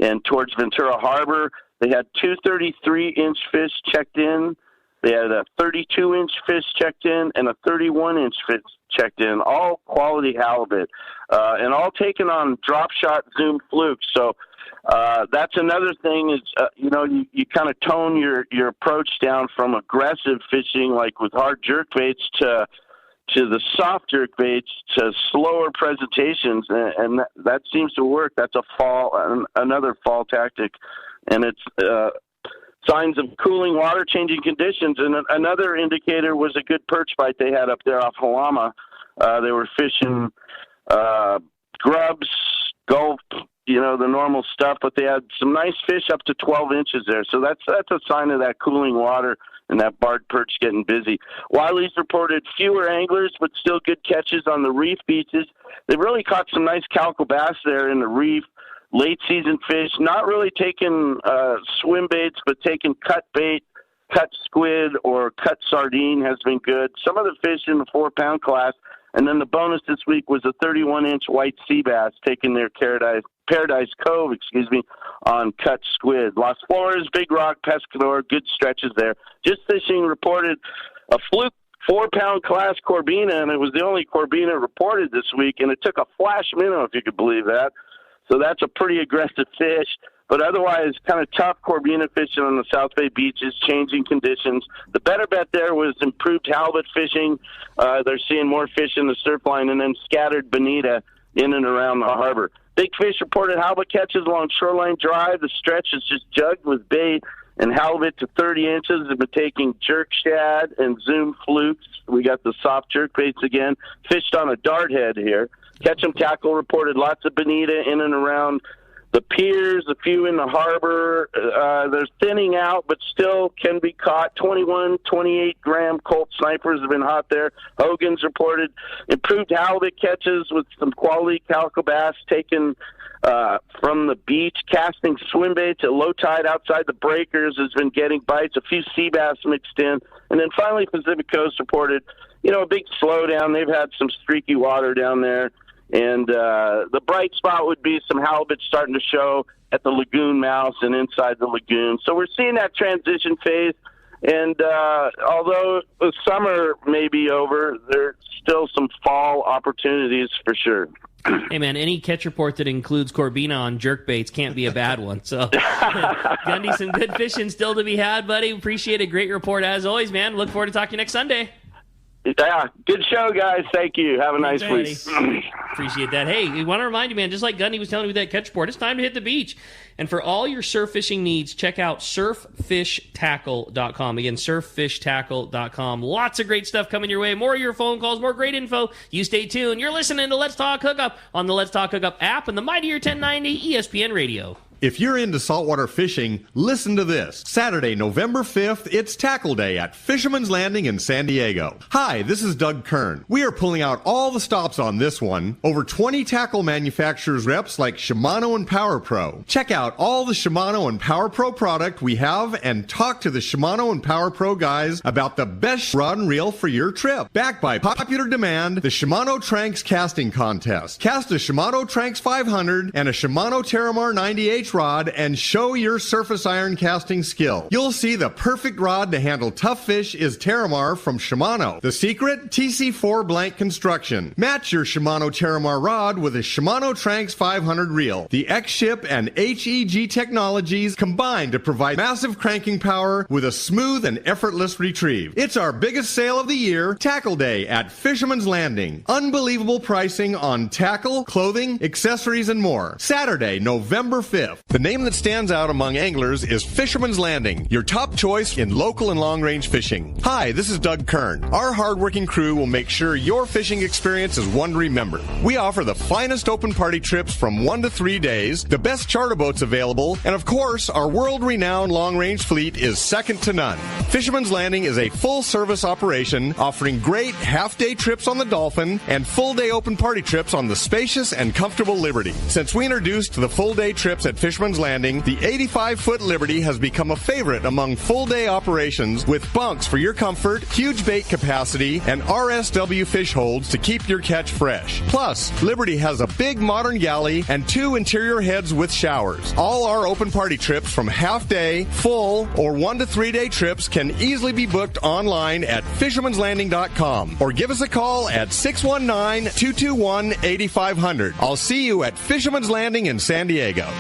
and towards Ventura Harbor. They had 2 33-inch fish checked in. They had a 32-inch fish checked in and a 31-inch fish checked in, all quality halibut, and all taken on drop shot zoom flukes. So that's another thing is, you kind of tone your approach down from aggressive fishing, like with hard jerk baits, to the soft jerk baits, to slower presentations, and that seems to work. That's another fall tactic, and it's signs of cooling water, changing conditions. And another indicator was a good perch bite they had up there off Halama. They were fishing grubs, gulp, the normal stuff, but they had some nice fish up to 12 inches there. So that's a sign of that cooling water and that barred perch getting busy. Wiley's reported fewer anglers, but still good catches on the reef beaches. They really caught some nice calico bass there in the reef. Late season fish, not really taking swim baits, but taking cut bait, cut squid, or cut sardine has been good. Some of the fish in the 4-pound class. And then the bonus this week was a 31-inch white sea bass taking their Paradise Cove, on cut squid. Las Flores, Big Rock, Pescador, good stretches there. Just Fishing reported a fluke 4-pound class Corbina, and it was the only Corbina reported this week, and it took a flash minnow, if you could believe that. So that's a pretty aggressive fish. But otherwise, kind of tough Corbina fishing on the South Bay beaches, changing conditions. The better bet there was improved halibut fishing. They're seeing more fish in the surf line, and then scattered bonita in and around the harbor. Big Fish reported halibut catches along Shoreline Drive. The stretch is just jugged with bait, and halibut to 30 inches have been taking jerk shad and zoom flukes. We got the soft jerk baits again. Fished on a dart head here. Catch 'em Tackle reported lots of bonita in and around the piers, a few in the harbor. They're thinning out, but still can be caught. 21, 28-gram Colt snipers have been hot there. Hogan's reported improved halibut catches with some quality calico bass taken from the beach. Casting swim baits at low tide outside the breakers has been getting bites. A few sea bass mixed in. And then finally, Pacific Coast reported, a big slowdown. They've had some streaky water down there. And the bright spot would be some halibut starting to show at the lagoon mouths and inside the lagoon. So we're seeing that transition phase. And although the summer may be over, there's still some fall opportunities for sure. Hey, man, any catch report that includes Corbina on jerkbaits can't be a bad one. So, Gundy, some good fishing still to be had, buddy. Appreciate a great report as always, man. Look forward to talking to you next Sunday. Yeah, good show, guys. Thank you. Have a nice week. Appreciate that. Hey, we want to remind you, man, just like Gundy was telling you with that catch report, it's time to hit the beach. And for all your surf fishing needs, check out surffishtackle.com. Again, surffishtackle.com. Lots of great stuff coming your way. More of your phone calls, more great info. You stay tuned. You're listening to Let's Talk Hookup on the Let's Talk Hookup app and the Mightier 1090 ESPN Radio. If you're into saltwater fishing, listen to this. Saturday, November 5th, it's Tackle Day at Fisherman's Landing in San Diego. Hi, this is Doug Kern. We are pulling out all the stops on this one. Over 20 tackle manufacturers reps like Shimano and Power Pro. Check out all the Shimano and Power Pro product we have and talk to the Shimano and Power Pro guys about the best rod and reel for your trip. Backed by popular demand, the Shimano Tranks Casting Contest. Cast a Shimano Tranks 500 and a Shimano Terramar 90H rod and show your surface iron casting skill. You'll see the perfect rod to handle tough fish is Terramar from Shimano. The secret? TC4 blank construction. Match your Shimano Terramar rod with a Shimano Tranks 500 reel. The X-Ship and HEG technologies combine to provide massive cranking power with a smooth and effortless retrieve. It's our biggest sale of the year, Tackle Day at Fisherman's Landing. Unbelievable pricing on tackle, clothing, accessories, and more. Saturday, November 5th. The name that stands out among anglers is Fisherman's Landing, your top choice in local and long-range fishing. Hi, this is Doug Kern. Our hardworking crew will make sure your fishing experience is one to remember. We offer the finest open party trips from 1 to 3 days, the best charter boats available, and of course, our world-renowned long-range fleet is second to none. Fisherman's Landing is a full-service operation offering great half-day trips on the Dolphin and full-day open party trips on the spacious and comfortable Liberty. Since we introduced the full-day trips at Fisherman's Landing, the 85-foot Liberty has become a favorite among full-day operations with bunks for your comfort, huge bait capacity, and RSW fish holds to keep your catch fresh. Plus, Liberty has a big modern galley and 2 interior heads with showers. All our open party trips from half-day, full, or 1 to 3 day trips can easily be booked online at fishermanslanding.com or give us a call at 619-221-8500. I'll see you at Fisherman's Landing in San Diego.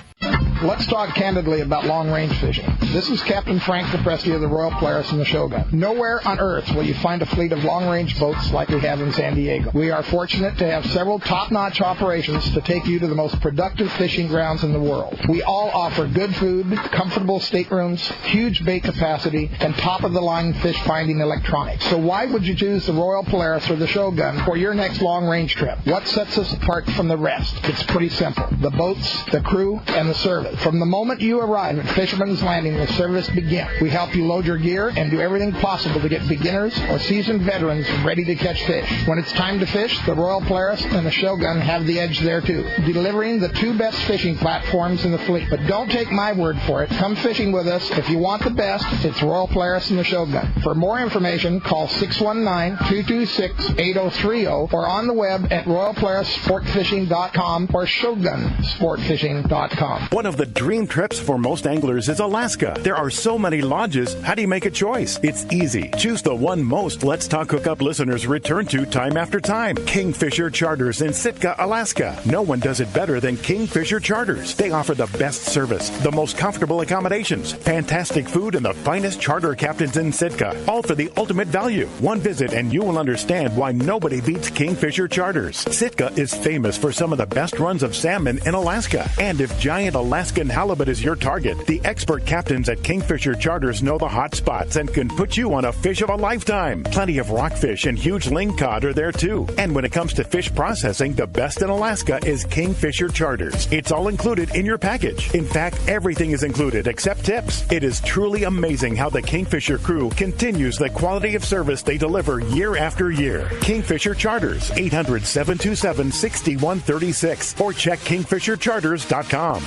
Let's talk candidly about long-range fishing. This is Captain Frank DePresti of the Royal Polaris and the Shogun. Nowhere on earth will you find a fleet of long-range boats like we have in San Diego. We are fortunate to have several top-notch operations to take you to the most productive fishing grounds in the world. We all offer good food, comfortable staterooms, huge bait capacity, and top-of-the-line fish-finding electronics. So why would you choose the Royal Polaris or the Shogun for your next long-range trip? What sets us apart from the rest? It's pretty simple. The boats, the crew, and the service. From the moment you arrive at Fisherman's Landing, the service begins. We help you load your gear and do everything possible to get beginners or seasoned veterans ready to catch fish. When it's time to fish, the Royal Polaris and the Shogun have the edge there too, delivering the 2 best fishing platforms in the fleet. But don't take my word for it. Come fishing with us. If you want the best, it's Royal Polaris and the Shogun. For more information, call 619-226-8030 or on the web at royalpolarissportfishing.com or shogunsportfishing.com. One of the dream trips for most anglers is Alaska. There are so many lodges. How do you make a choice? It's easy. Choose the one most Let's Talk Hookup listeners return to time after time. Kingfisher Charters in Sitka, Alaska. No one does it better than Kingfisher Charters. They offer the best service, the most comfortable accommodations, fantastic food, and the finest charter captains in Sitka. All for the ultimate value. One visit and you will understand why nobody beats Kingfisher Charters. Sitka is famous for some of the best runs of salmon in Alaska. And if giant Alaskan halibut is your target, the expert captains at Kingfisher Charters know the hot spots and can put you on a fish of a lifetime. Plenty of rockfish and huge lingcod are there too. And when it comes to fish processing, the best in Alaska is Kingfisher Charters. It's all included in your package. In fact, everything is included except tips. It is truly amazing how the Kingfisher crew continues the quality of service they deliver year after year. Kingfisher Charters, 800-727-6136 or check kingfishercharters.com.